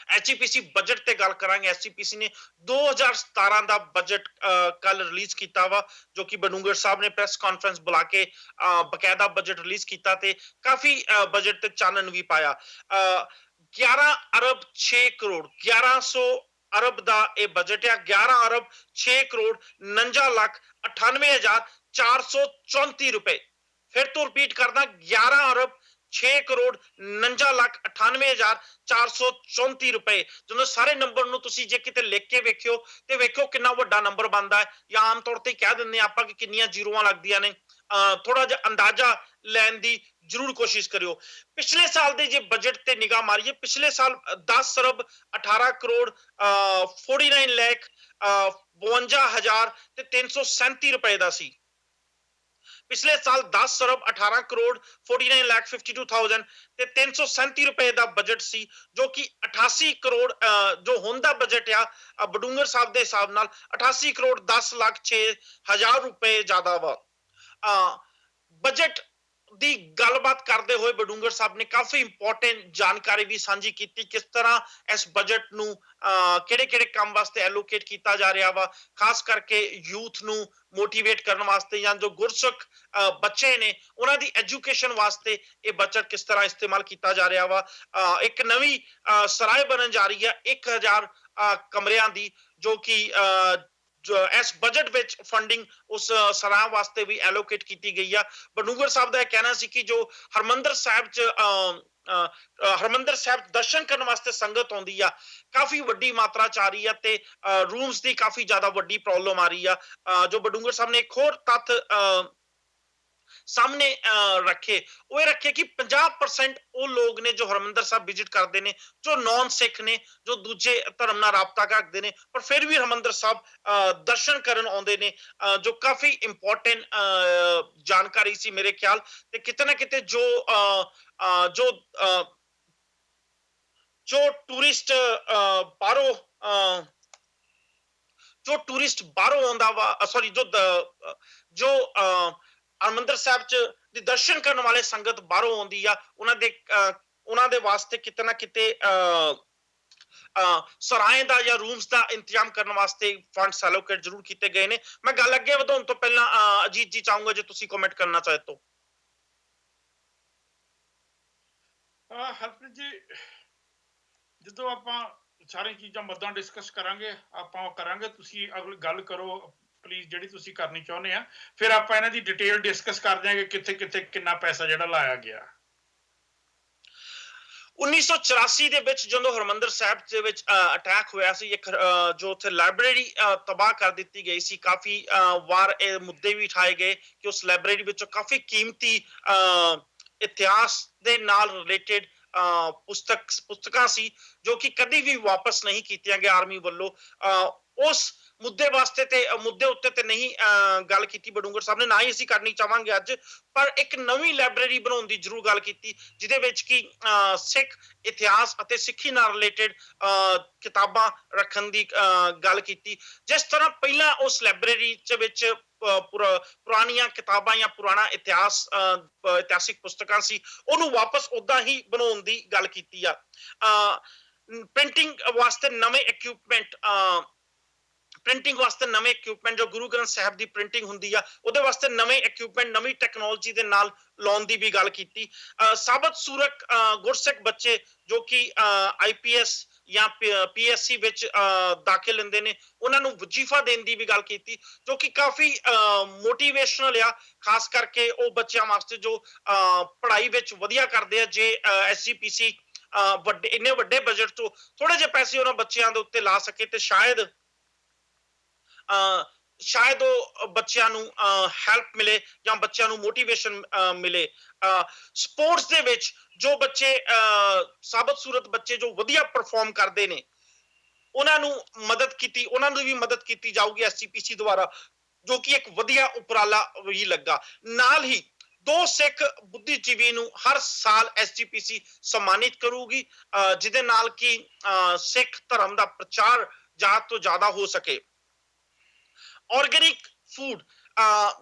SGPC budget ਤੇ ਗੱਲ ਕਰਾਂਗੇ। ਐਸਜੀਪੀਸੀ ਨੇ 2017 ਦਾ ਬਜਟ ਕੱਲ ਰਿਲੀਜ਼ ਕੀਤਾ ਵਾ, ਜੋ ਕਿ ਬਡੂੰਗਰ ਸਾਹਿਬ ਨੇ ਪ੍ਰੈਸ ਕਾਨਫਰੰਸ ਬੁਲਾ ਕੇ ਬਕਾਇਦਾ ਬਜਟ ਰਿਲੀਜ਼ ਕੀਤਾ ਤੇ ਕਾਫੀ ਬਜਟ ਤੇ ਚਾਨਣ ਵੀ ਪਾਇਆ। 11 ਅਰਬ 6 ਕਰੋੜ 1100 ਅਰਬ ਦਾ ਇਹ ਬਜਟ ਆ। 11 ਅਰਬ 6 ਕਰੋੜ 49 ਲੱਖ 98,434 ਰੁਪਏ। फिर तो रिपीट करदा 11 अरब 6 करोड़ 49 ਲੱਖ 98,434 ਰੁਪਏ। ਜਦੋਂ ਸਾਰੇ ਨੰਬਰ ਨੂੰ ਤੁਸੀਂ ਜੇ ਕਿਤੇ ਲਿਖ ਕੇ ਵੇਖਿਓ ਤੇ ਵੇਖਿਓ ਕਿੰਨਾ ਵੱਡਾ ਨੰਬਰ ਬਣਦਾ ਹੈ, ਜਾਂ ਆਮ ਤੌਰ ਤੇ ਕਹਿ ਦਿੰਦੇ ਆਪਾਂ ਕਿ ਕਿੰਨੀਆਂ ਜ਼ੀਰੋਆਂ ਲੱਗਦੀਆਂ ਨੇ। ਥੋੜਾ ਜਿਹਾ ਅੰਦਾਜ਼ਾ ਲੈਣ ਦੀ ਜ਼ਰੂਰ ਕੋਸ਼ਿਸ਼ ਕਰਿਓ। ਪਿਛਲੇ ਸਾਲ ਦੇ ਜੇ ਬਜਟ ਤੇ ਨਿਗਾਹ ਮਾਰੀਏ, ਪਿਛਲੇ ਸਾਲ 10 ਅਰਬ 18 ਕਰੋੜ 49 ਲੱਖ 52,000 ਤੇ 337 ਰੁਪਏ ਦਾ ਸੀ। पिछले साल 10 अरब 18 करोड़ 49 लाख 52,000 ਤੇ 337 ਰੁਪਏ ਦਾ ਬਜਟ ਸੀ, ਜੋ ਕਿ 88 ਕਰੋੜ ਜੋ ਹੁਣ ਦਾ ਬਜਟ ਆ ਬਡੂੰਗਰ ਸਾਹਿਬ ਦੇ ਹਿਸਾਬ ਨਾਲ 88 ਕਰੋੜ 10 ਲੱਖ 6,000 ਰੁਪਏ ਜ਼ਿਆਦਾ ਵਾ। ਬਜਟ ਦੀ ਗੱਲਬਾਤ ਕਰਦੇ ਹੋਏ ਬਡੂੰਗਰ ਸਾਹਿਬ ਨੇ ਕਾਫੀ ਇੰਪੋਰਟੈਂਟ ਜਾਣਕਾਰੀ ਵੀ ਸਾਂਝੀ ਕੀਤੀ, ਕਿਸ ਤਰ੍ਹਾਂ ਇਸ ਬਜਟ ਨੂੰ ਕਿਹੜੇ ਕਿਹੜੇ ਕੰਮ ਵਾਸਤੇ ਐਲੋਕੇਟ ਕੀਤਾ ਜਾ ਰਿਹਾ ਵਾ, ਖਾਸ ਕਰਕੇ ਯੂਥ ਨੂੰ ਮੋਟੀਵੇਟ ਕਰਨ ਵਾਸਤੇ ਜਾਂ ਜੋ ਗੁਰਸਿੱਖ ਬੱਚੇ ਨੇ ਉਹਨਾਂ ਦੀ ਐਜੂਕੇਸ਼ਨ ਵਾਸਤੇ ਇਹ ਬਜਟ ਕਿਸ ਤਰ੍ਹਾਂ ਇਸਤੇਮਾਲ ਕੀਤਾ ਜਾ ਰਿਹਾ ਵਾ। ਇੱਕ ਨਵੀਂ ਸਰਾਏ ਬਣਨ ਜਾ ਰਹੀ ਹੈ 1000 ਕਮਰਿਆਂ ਦੀ, ਜੋ ਕਿ ਇਸ ਬਜਟ ਵਿੱਚ ਫੰਡਿੰਗ ਉਸ ਸਰਾਹ ਵਾਸਤੇ ਵੀ ਐਲੋਕੇਟ ਕੀਤੀ ਗਈ ਆ। ਬਡੂੰਗਰ ਸਾਹਿਬ ਦਾ ਇਹ ਕਹਿਣਾ ਸੀ ਕਿ ਜੋ ਹਰਮੰਦਰ ਸਾਹਿਬ ਚ ਹਰਮੰਦਰ ਸਾਹਿਬ ਦਰਸ਼ਨ ਕਰਨ ਵਾਸਤੇ ਸੰਗਤ ਆਉਂਦੀ ਆ, ਕਾਫੀ ਵੱਡੀ ਮਾਤਰਾ ਚ ਆ ਰਹੀ ਆ ਤੇ ਰੂਮਸ ਦੀ ਕਾਫੀ ਜ਼ਿਆਦਾ ਵੱਡੀ ਪ੍ਰੋਬਲਮ ਆ ਰਹੀ ਆ। ਜੋ ਬਡੂੰਗਰ ਸਾਹਿਬ ਨੇ ਇੱਕ ਹੋਰ ਤੱਥ ਸਾਹਮਣੇ ਰੱਖੇ, ਉਹ ਇਹ ਰੱਖੇ ਕਿ 50% ਉਹ ਲੋਕ ਨੇ ਜੋ ਹਰਮੰਦਰ ਸਾਹਿਬ ਵਿਜ਼ਿਟ ਕਰਦੇ ਨੇ, ਜੋ ਨੌਨ ਸਿੱਖ ਨੇ, ਜੋ ਦੂਜੇ ਧਰਮ ਨਾਲ ਰਾਬਤਾ ਰੱਖਦੇ ਨੇ, ਪਰ ਫਿਰ ਵੀ ਹਰਮੰਦਰ ਸਾਹਿਬ ਦਰਸ਼ਨ ਕਰਨ ਆਉਂਦੇ ਨੇ, ਜੋ ਕਾਫੀ ਇੰਪੋਰਟੈਂਟ ਜਾਣਕਾਰੀ ਸੀ ਮੇਰੇ ਖਿਆਲ। ਤੇ ਕਿਤੇ ਨਾ ਕਿਤੇ ਜੋ ਜੋ ਜੋ ਟੂਰਿਸਟ ਬਾਹਰੋਂ ਜੋ ਟੂਰਿਸਟ ਬਾਹਰੋਂ ਆਉਂਦਾ ਵਾ, ਸੌਰੀ ਜੋ ਹਰਮੰਦਰ ਸਾਹਿਬ ਚ ਦੇ ਦਰਸ਼ਨ ਕਰਨ ਵਾਲੇ ਸੰਗਤ ਬਾਹਰੋਂ ਆਉਂਦੀ ਆ, ਉਹਨਾਂ ਦੇ ਵਾਸਤੇ ਕਿਤੇ ਨਾ ਕਿਤੇ ਸਰਾਏ ਦਾ ਜਾਂ ਰੂਮਸ ਦਾ ਇੰਤਜ਼ਾਮ ਕਰਨ ਵਾਸਤੇ ਫੰਡਸ ਐਲੋਕੇਟ ਜ਼ਰੂਰ ਕੀਤੇ ਗਏ ਨੇ। ਮੈਂ ਗੱਲ ਅੱਗੇ ਵਧਾਉਣ ਤੋਂ ਪਹਿਲਾਂ ਅਜੀਤ ਜੀ ਚਾਹੂੰਗਾ ਜੇ ਤੁਸੀਂ ਕਮੈਂਟ ਕਰਨਾ ਚਾਹੇ ਤਾਂ। ਹਰਪ੍ਰੀਤ ਜੀ, ਜਦੋਂ ਆਪਾਂ ਸਾਰੀ ਚੀਜ਼ਾਂ ਮੁੱਦਾ ਡਿਸਕਸ ਕਰਾਂਗੇ, ਆਪਾਂ ਕਰਾਂਗੇ, ਤੁਸੀਂ ਅਗਲੀ ਗੱਲ ਕਰੋ ਪਲੀਜ਼ ਜਿਹੜੀ ਤੁਸੀਂ ਕਰਨੀ ਚਾਹੁੰਦੇ ਆ, ਫਿਰ ਆਪਾਂ ਇਹਨਾਂ ਦੀ ਡਿਟੇਲ ਡਿਸਕਸ ਕਰ ਦਿਆਂਗੇ ਕਿੱਥੇ ਕਿੱਥੇ ਕਿੰਨਾ ਪੈਸਾ ਜਿਹੜਾ ਲਾਇਆ ਗਿਆ। 1984 ਦੇ ਵਿੱਚ ਜਦੋਂ ਹਰਮੰਦਰ ਸਾਹਿਬ ਦੇ ਵਿੱਚ ਅਟੈਕ ਹੋਇਆ ਸੀ, ਇੱਕ ਜੋ ਉੱਥੇ ਲਾਇਬ੍ਰੇਰੀ ਤਬਾਹ ਕਰ ਦਿੱਤੀ ਗਈ ਸੀ, ਕਾਫੀ ਵਾਰ ਇਹ ਮੁੱਦੇ ਵੀ ਉਠਾਏ ਗਏ ਕਿ ਉਸ ਲਾਇਬ੍ਰੇਰੀ ਵਿੱਚੋਂ ਕਾਫੀ ਕੀਮਤੀ ਇਤਿਹਾਸ ਦੇ ਨਾਲ ਰਿਲੇਟਡ ਪੁਸਤਕਾਂ ਸੀ, ਜੋ ਕਿ ਕਦੀ ਵੀ ਵਾਪਸ ਨਹੀਂ ਕੀਤੀਆਂ ਗਈਆਂ ਆਰਮੀ ਵੱਲੋਂ। ਉਸ ਮੁੱਦੇ ਵਾਸਤੇ ਤੇ ਮੁੱਦੇ ਉੱਤੇ ਤੇ ਨਹੀਂ ਗੱਲ ਕੀਤੀ ਬਡੂੰਗਰ ਸਾਹਿਬ ਨੇ, ਨਾ ਹੀ ਅਸੀਂ ਕਰਨੀ ਚਾਹਾਂਗੇ ਅੱਜ, ਪਰ ਇੱਕ ਨਵੀਂ ਲਾਇਬ੍ਰੇਰੀ ਬਣਾਉਣ ਦੀ ਜ਼ਰੂਰ ਗੱਲ ਕੀਤੀ, ਜਿਹਦੇ ਵਿੱਚ ਕਿ ਸਿੱਖ ਇਤਿਹਾਸ ਅਤੇ ਸਿੱਖੀ ਨਾਲ ਰਿਲੇਟਡ ਕਿਤਾਬਾਂ ਰੱਖਣ ਦੀ ਗੱਲ ਕੀਤੀ। ਜਿਸ ਤਰ੍ਹਾਂ ਪਹਿਲਾਂ ਉਸ ਲਾਇਬ੍ਰੇਰੀ ਵਿੱਚ ਪੁਰਾਣੀਆਂ ਕਿਤਾਬਾਂ ਜਾਂ ਪੁਰਾਣਾ ਇਤਿਹਾਸਿਕ ਪੁਸਤਕਾਂ ਸੀ, ਉਹਨੂੰ ਵਾਪਸ ਉਦਾਂ ਹੀ ਬਣਾਉਣ ਦੀ ਗੱਲ ਕੀਤੀ ਆ। ਪ੍ਰਿੰਟਿੰਗ ਵਾਸਤੇ ਨਵੇਂ ਇਕਵਿਪਮੈਂਟ ਜੋ ਗੁਰੂ ਗ੍ਰੰਥ ਸਾਹਿਬ ਦੀ ਪ੍ਰਿੰਟਿੰਗ ਹੁੰਦੀ ਆ, ਉਹਦੇ ਵਾਸਤੇ ਨਵੇਂ ਇਕਵਿਪਮੈਂਟ ਨਵੀਂ ਟੈਕਨੋਲੋਜੀ ਦੇ ਨਾਲ ਲਾਉਣ ਦੀ ਵੀ ਗੱਲ ਕੀਤੀ। ਸਾਬਤ ਸੂਰਤ ਗੁਰਸਿੱਖ ਬੱਚੇ ਜੋ ਕਿ IPS ਜਾਂ PSC ਵਿੱਚ ਦਾਖਲ ਲੈਂਦੇ ਨੇ, ਉਹਨਾਂ ਨੂੰ ਵਜ਼ੀਫਾ ਦੇਣ ਦੀ ਵੀ ਗੱਲ ਕੀਤੀ, ਜੋ ਕਿ ਕਾਫੀ ਮੋਟੀਵੇਸ਼ਨਲ ਆ, ਖਾਸ ਕਰਕੇ ਉਹ ਬੱਚਿਆਂ ਵਾਸਤੇ ਜੋ ਪੜ੍ਹਾਈ ਵਿੱਚ ਵਧੀਆ ਕਰਦੇ ਆ। ਜੇ SGPC ਇੰਨੇ ਵੱਡੇ ਬਜਟ ਤੋਂ ਥੋੜੇ ਜਿਹੇ ਪੈਸੇ ਉਹਨਾਂ ਬੱਚਿਆਂ ਦੇ ਉੱਤੇ ਲਾ ਸਕੇ ਤੇ ਸ਼ਾਇਦ ਉਹ ਬੱਚਿਆਂ ਨੂੰ ਹੈਲਪ ਮਿਲੇ ਜਾਂ ਬੱਚਿਆਂ ਨੂੰ ਮੋਟੀਵੇਸ਼ਨ ਮਿਲੇ। ਸਪੋਰਟਸ ਦੇ ਵਿੱਚ ਜੋ ਬੱਚੇ ਸਾਬਤ ਸੂਰਤ ਬੱਚੇ ਜੋ ਵਧੀਆ ਪਰਫਾਰਮ ਕਰਦੇ ਨੇ, ਉਹਨਾਂ ਨੂੰ ਵੀ ਮਦਦ ਕੀਤੀ ਜਾਊਗੀ SGPC ਦੁਆਰਾ, ਜੋ ਕਿ ਇੱਕ ਵਧੀਆ ਉਪਰਾਲਾ ਵੀ ਲੱਗਾ। ਨਾਲ ਹੀ 2 ਸਿੱਖ ਬੁੱਧੀਜੀਵੀ ਨੂੰ ਹਰ ਸਾਲ SGPC ਸਨਮਾਨਿਤ ਕਰੂਗੀ, ਜਿਹਦੇ ਨਾਲ ਕਿ ਸਿੱਖ ਧਰਮ ਦਾ ਪ੍ਰਚਾਰ ਜ਼ਿਆਦਾ ਤੋਂ ਜ਼ਿਆਦਾ ਹੋ ਸਕੇ। ਆਰਗੈਨਿਕ ਫੂਡ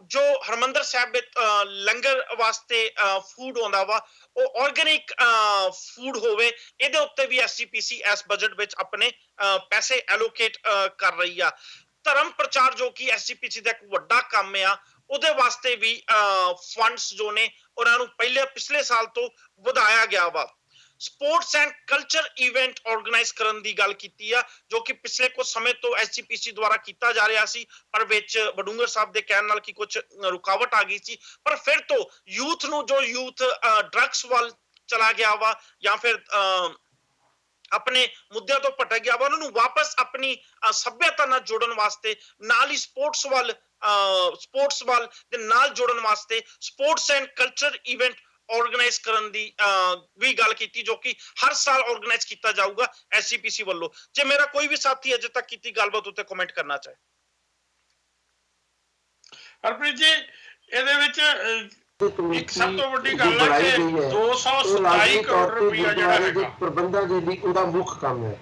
ਜੋ ਹਰਮੰਦਰ ਸਾਹਿਬ ਵਿੱਚ ਲੰਗਰ ਵਾਸਤੇ ਫੂਡ ਆਉਂਦਾ ਵਾ ਉਹ ਆਰਗੈਨਿਕ ਫੂਡ ਹੋਵੇ, ਇਹਦੇ ਉੱਤੇ ਵੀ ਐਸਜੀਪੀਸੀ ਇਸ ਬਜਟ ਵਿੱਚ ਆਪਣੇ ਪੈਸੇ ਐਲੋਕੇਟ ਕਰ ਰਹੀ ਆ। ਧਰਮ ਪ੍ਰਚਾਰ ਜੋ ਕਿ ਐਸਜੀਪੀਸੀ ਦਾ ਇੱਕ ਵੱਡਾ ਕੰਮ ਆ, ਉਹਦੇ ਵਾਸਤੇ ਵੀ ਫੰਡਸ ਜੋ ਨੇ ਉਹਨਾਂ ਨੂੰ ਪਿਛਲੇ ਸਾਲ ਤੋਂ ਵਧਾਇਆ ਗਿਆ ਵਾ। Sports and culture event organise ਕਰਨ ਦੀ ਗੱਲ ਕੀਤੀ ਆ, ਜੋ ਕਿ ਪਿਛਲੇ ਕੁਝ ਸਮੇਂ ਤੋਂ ਐਸਜੀਪੀਸੀ ਦੁਆਰਾ ਕੀਤਾ ਜਾ ਰਿਹਾ ਸੀ, ਪਰ ਵਿੱਚ ਵਡੂੰਗਰ ਸਾਹਿਬ ਦੇ ਕਹਿਣ ਨਾਲ ਕਿ ਕੁਝ ਰੁਕਾਵਟ ਆ ਗਈ ਸੀ। ਪਰ ਫਿਰ ਤੋਂ ਯੂਥ ਨੂੰ, ਜੋ ਯੂਥ ਡਰੱਗਸ ਵੱਲ ਚਲਾ ਗਿਆ ਵਾ ਜਾਂ ਫਿਰ ਆਪਣੇ ਮੁੱਦਿਆਂ ਤੋਂ ਭਟਕ ਗਿਆ ਵਾ, ਉਹਨਾਂ ਨੂੰ ਵਾਪਸ ਆਪਣੀ ਸੱਭਿਅਤਾ ਨਾਲ ਜੋੜਨ ਵਾਸਤੇ, ਨਾਲ ਹੀ ਸਪੋਰਟਸ ਵੱਲ ਦੇ ਨਾਲ ਜੋੜਨ ਵਾਸਤੇ sports and culture event organise ਕਰਨ ਦੀ ਵੀ ਗੱਲ ਕੀਤੀ, ਜੋ ਕਿ ਹਰ ਸਾਲ ਆਰਗੇਨਾਈਜ਼ ਕੀਤਾ ਜਾਊਗਾ ਐਸਜੀਪੀਸੀ ਵੱਲੋਂ। ਜੇ ਮੇਰਾ ਕੋਈ ਵੀ ਸਾਥੀ ਅਜੇ ਤੱਕ ਕੀਤੀ ਗੱਲਬਾਤ ਉੱਤੇ ਕਮੈਂਟ ਕਰਨਾ ਚਾਹੇ। ਹਰਪ੍ਰੀਤ ਜੀ, ਇਹਦੇ ਵਿੱਚ ਇੱਕ ਸਭ ਤੋਂ ਵੱਡੀ ਗੱਲ ਹੈ ਕਿ 227 ਕਰੋੜ ਰੁਪਇਆ ਜਿਹੜਾ ਹੈਗਾ ਪ੍ਰਬੰਧਾਂ ਦੇ ਲਈ ਉਹਦਾ ਮੁੱਖ ਕੰਮ ਹੈ।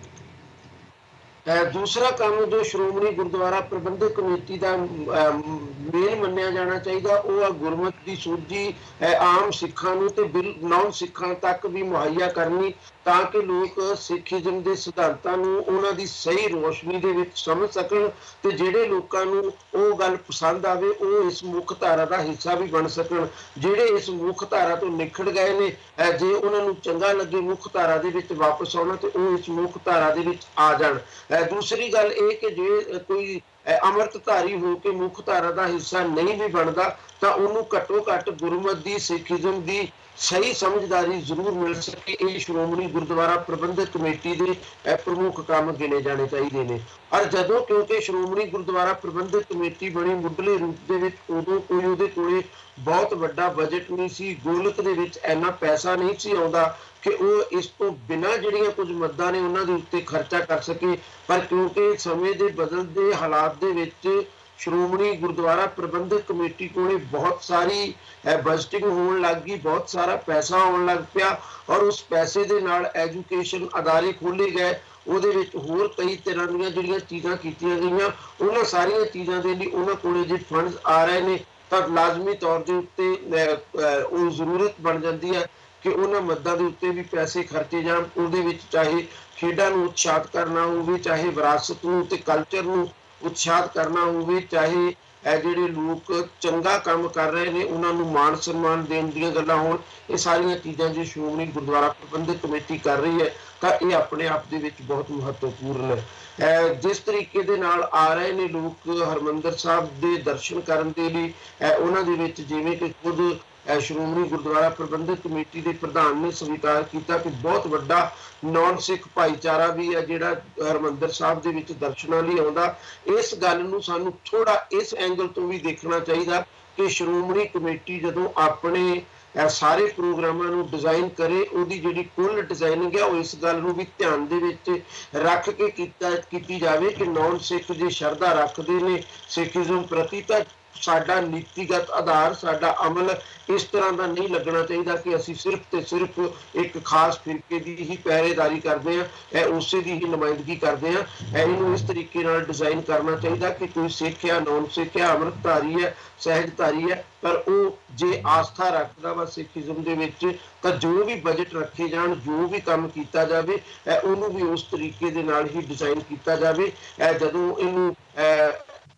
ਦੂਸਰਾ ਕੰਮ ਜੋ ਸ਼੍ਰੋਮਣੀ ਗੁਰਦੁਆਰਾ ਪ੍ਰਬੰਧਕ ਕਮੇਟੀ ਦਾ ਮੇਨ ਮੰਨਿਆ ਜਾਣਾ ਚਾਹੀਦਾ, ਉਹ ਆ ਗੁਰਮਤਿ ਦੀ ਸੂਝੀ ਆਮ ਸਿੱਖਾਂ ਨੂੰ ਤੇ ਨੌਨ ਸਿੱਖਾਂ ਤੱਕ ਵੀ ਮੁਹੱਈਆ ਕਰਨੀ, ਤਾਂ ਕਿ ਲੋਕ ਸਿੱਖੀਜ਼ਮ ਦੇ ਸਿਧਾਂਤਾਂ ਨੂੰ ਉਹਨਾਂ ਦੀ ਸਹੀ ਰੋਸ਼ਨੀ ਦੇ ਵਿੱਚ ਸਮਝ ਸਕਣ ਤੇ ਜਿਹੜੇ ਲੋਕਾਂ ਨੂੰ ਉਹ ਗੱਲ ਪਸੰਦ ਆਵੇ ਉਹ ਇਸ ਮੁੱਖ ਧਾਰਾ ਦਾ ਹਿੱਸਾ ਵੀ ਬਣ ਸਕਣ। ਜਿਹੜੇ ਇਸ ਮੁੱਖ ਧਾਰਾ ਤੋਂ ਨਿਖੜ ਗਏ ਨੇ, ਜੇ ਉਹਨਾਂ ਨੂੰ ਚੰਗਾ ਲੱਗੇ ਮੁੱਖ ਧਾਰਾ ਦੇ ਵਿੱਚ ਵਾਪਸ ਆਉਣਾ ਤੇ ਉਹ ਇਸ ਮੁੱਖ ਧਾਰਾ ਦੇ ਵਿੱਚ ਆ ਜਾਣ। ਦੂਸਰੀ ਗੱਲ ਇਹ ਕਿ ਜੇ ਕੋਈ ਅੰਮ੍ਰਿਤਧਾਰੀ ਹੋ ਕੇ ਮੁੱਖ ਧਾਰਾ ਦਾ ਹਿੱਸਾ ਨਹੀਂ ਵੀ ਬਣਦਾ ਤਾਂ ਉਹਨੂੰ ਘੱਟੋ ਘੱਟ ਗੁਰਮਤਿ ਦੀ, ਸਿੱਖੀਜ਼ਮ ਦੀ ਸਹੀ ਸਮਝਦਾਰੀ ਜ਼ਰੂਰ ਮਿਲ ਸਕੇ। ਇਹ ਸ਼੍ਰੋਮਣੀ ਗੁਰਦੁਆਰਾ ਪ੍ਰਬੰਧਕ ਕਮੇਟੀ ਦੇ ਪ੍ਰਮੁੱਖ ਕੰਮ ਗਿਣੇ ਜਾਣੇ ਚਾਹੀਦੇ ਨੇ। ਔਰ ਜਦੋਂ ਕਿਉਂਕਿ ਸ਼੍ਰੋਮਣੀ ਗੁਰਦੁਆਰਾ ਪ੍ਰਬੰਧਕ ਕਮੇਟੀ ਬਣੀ ਮੁੱਢਲੇ ਰੂਪ ਦੇ ਵਿੱਚ, ਉਦੋਂ ਕੋਈ ਉਹਦੇ ਕੋਲੇ ਬਹੁਤ ਵੱਡਾ ਬਜਟ ਨਹੀਂ ਸੀ, ਗੋਲਕ ਦੇ ਵਿੱਚ ਇੰਨਾ ਪੈਸਾ ਨਹੀਂ ਸੀ ਆਉਂਦਾ ਕਿ ਉਹ ਇਸ ਤੋਂ ਬਿਨਾਂ ਜਿਹੜੀਆਂ ਕੁਝ ਮੱਦਾਂ ਨੇ ਉਹਨਾਂ ਦੇ ਉੱਤੇ ਖਰਚਾ ਕਰ ਸਕੇ। ਪਰ ਕਿਉਂਕਿ ਸਮੇਂ ਦੇ ਬਦਲਦੇ ਹਾਲਾਤ ਦੇ ਵਿੱਚ ਸ਼੍ਰੋਮਣੀ ਗੁਰਦੁਆਰਾ ਪ੍ਰਬੰਧਕ ਕਮੇਟੀ ਕੋਲੇ ਬਹੁਤ ਸਾਰੀ ਬਜਟਿੰਗ ਹੋਣ ਲੱਗ ਗਈ, ਬਹੁਤ ਸਾਰਾ ਪੈਸਾ ਆਉਣ ਲੱਗ ਪਿਆ ਔਰ ਉਸ ਪੈਸੇ ਦੇ ਨਾਲ ਐਜੂਕੇਸ਼ਨ ਅਦਾਰੇ ਖੋਲ੍ਹੇ ਗਏ। ਉਹਦੇ ਵਿੱਚ ਹੋਰ ਕਈ ਤਰ੍ਹਾਂ ਦੀਆਂ ਜਿਹੜੀਆਂ ਚੀਜ਼ਾਂ ਕੀਤੀਆਂ ਗਈਆਂ, ਉਹਨਾਂ ਸਾਰੀਆਂ ਚੀਜ਼ਾਂ ਦੇ ਲਈ ਉਹਨਾਂ ਕੋਲੇ ਜੇ ਫੰਡਸ ਆ ਰਹੇ ਨੇ ਤਾਂ ਲਾਜ਼ਮੀ ਤੌਰ ਦੇ ਉੱਤੇ ਉਹ ਜ਼ਰੂਰਤ ਬਣ ਜਾਂਦੀ ਹੈ ਕਿ ਉਹਨਾਂ ਮੱਦਾਂ ਦੇ ਉੱਤੇ ਵੀ ਪੈਸੇ ਖਰਚੇ ਜਾਣ। ਉਹਦੇ ਵਿੱਚ ਚਾਹੇ ਖੇਡਾਂ ਨੂੰ ਉਤਸ਼ਾਹਿਤ ਕਰਨਾ ਹੋਵੇ, ਚਾਹੇ ਵਿਰਾਸਤ ਨੂੰ ਤੇ ਕਲਚਰ ਨੂੰ ਉਤਸ਼ਾਹਿਤ ਕਰਨਾ ਹੋਵੇ, ਚਾਹੇ ਜਿਹੜੇ ਲੋਕ ਚੰਗਾ ਕੰਮ ਕਰ ਰਹੇ ਨੇ ਉਹਨਾਂ ਨੂੰ ਮਾਣ ਸਨਮਾਨ ਦੇਣ ਦੀਆਂ ਗੱਲਾਂ ਹੋਣ, ਇਹ ਸਾਰੀਆਂ ਚੀਜ਼ਾਂ ਜੇ ਸ਼੍ਰੋਮਣੀ ਗੁਰਦੁਆਰਾ ਪ੍ਰਬੰਧਕ ਕਮੇਟੀ ਕਰ ਰਹੀ ਹੈ ਤਾਂ ਇਹ ਆਪਣੇ ਆਪ ਦੇ ਵਿੱਚ ਬਹੁਤ ਮਹੱਤਵਪੂਰਨ ਹੈ। ਜਿਸ ਤਰੀਕੇ ਦੇ ਨਾਲ ਆ ਰਹੇ ਨੇ ਲੋਕ ਹਰਮੰਦਰ ਸਾਹਿਬ ਦੇ ਦਰਸ਼ਨ ਕਰਨ ਦੇ ਲਈ, ਉਹਨਾਂ ਦੇ ਵਿੱਚ ਜਿਵੇਂ ਕਿ ਖੁਦ ਸ਼੍ਰੋਮਣੀ ਗੁਰਦੁਆਰਾ ਪ੍ਰਬੰਧਕ ਕਮੇਟੀ ਦੇ ਪ੍ਰਧਾਨ ਨੇ ਸਵੀਕਾਰ ਕੀਤਾ ਕਿ ਬਹੁਤ ਵੱਡਾ ਨੌਨ ਸਿੱਖ ਭਾਈਚਾਰਾ ਵੀ ਹੈ ਜਿਹੜਾ ਹਰਮੰਦਰ ਸਾਹਿਬ ਦੇ ਵਿੱਚ ਦਰਸ਼ਨਾਂ ਲਈ ਆਉਂਦਾ। ਇਸ ਗੱਲ ਨੂੰ ਸਾਨੂੰ ਥੋੜਾ ਇਸ ਐਂਗਲ ਤੋਂ ਵੀ ਦੇਖਣਾ ਚਾਹੀਦਾ ਕਿ ਸ਼੍ਰੋਮਣੀ ਕਮੇਟੀ ਜਦੋਂ ਆਪਣੇ ਸਾਰੇ ਪ੍ਰੋਗਰਾਮਾਂ ਨੂੰ ਡਿਜ਼ਾਈਨ ਕਰੇ, ਉਹਦੀ ਜਿਹੜੀ ਕੁੱਲ ਡਿਜ਼ਾਈਨਿੰਗ ਹੈ ਉਹ ਇਸ ਗੱਲ ਨੂੰ ਵੀ ਧਿਆਨ ਦੇ ਵਿੱਚ ਰੱਖ ਕੇ ਕੀਤੀ ਜਾਵੇ ਕਿ ਨੌਨ ਸਿੱਖ ਜੇ ਸ਼ਰਧਾ ਰੱਖਦੇ ਨੇ ਸਿੱਖੀਜ਼ਮ ਪ੍ਰਤੀ ਤਾਂ ਸਾਡਾ ਨੀਤੀਗਤ ਆਧਾਰ, ਸਾਡਾ ਅਮਲ ਇਸ ਤਰ੍ਹਾਂ ਦਾ ਨਹੀਂ ਲੱਗਣਾ ਚਾਹੀਦਾ ਕਿ ਅਸੀਂ ਸਿਰਫ ਤੇ ਸਿਰਫ ਇੱਕ ਖਾਸ ਫਿਰਕੇ ਦੀ ਹੀ ਪਹਿਰੇਦਾਰੀ ਕਰਦੇ ਹਾਂ, ਉਸੇ ਦੀ ਹੀ ਨੁਮਾਇੰਦਗੀ ਕਰਦੇ ਹਾਂ। ਇਹਨੂੰ ਇਸ ਤਰੀਕੇ ਨਾਲ ਡਿਜ਼ਾਈਨ ਕਰਨਾ ਚਾਹੀਦਾ ਕਿ ਕੋਈ ਸਿੱਖ ਹੈ, ਨੌਨ ਸਿੱਖ ਹੈ, ਅੰਮ੍ਰਿਤਧਾਰੀ ਹੈ, ਸਹਿਜਧਾਰੀ ਹੈ, ਪਰ ਉਹ ਜੇ ਆਸਥਾ ਰੱਖਦਾ ਵਾ ਸਿੱਖੀਜ਼ਮ ਦੇ ਵਿੱਚ ਤਾਂ ਜੋ ਵੀ ਬਜਟ ਰੱਖੇ ਜਾਣ, ਜੋ ਵੀ ਕੰਮ ਕੀਤਾ ਜਾਵੇ ਉਹਨੂੰ ਵੀ ਉਸ ਤਰੀਕੇ ਦੇ ਨਾਲ ਹੀ ਡਿਜ਼ਾਈਨ ਕੀਤਾ ਜਾਵੇ। ਜਦੋਂ ਇਹਨੂੰ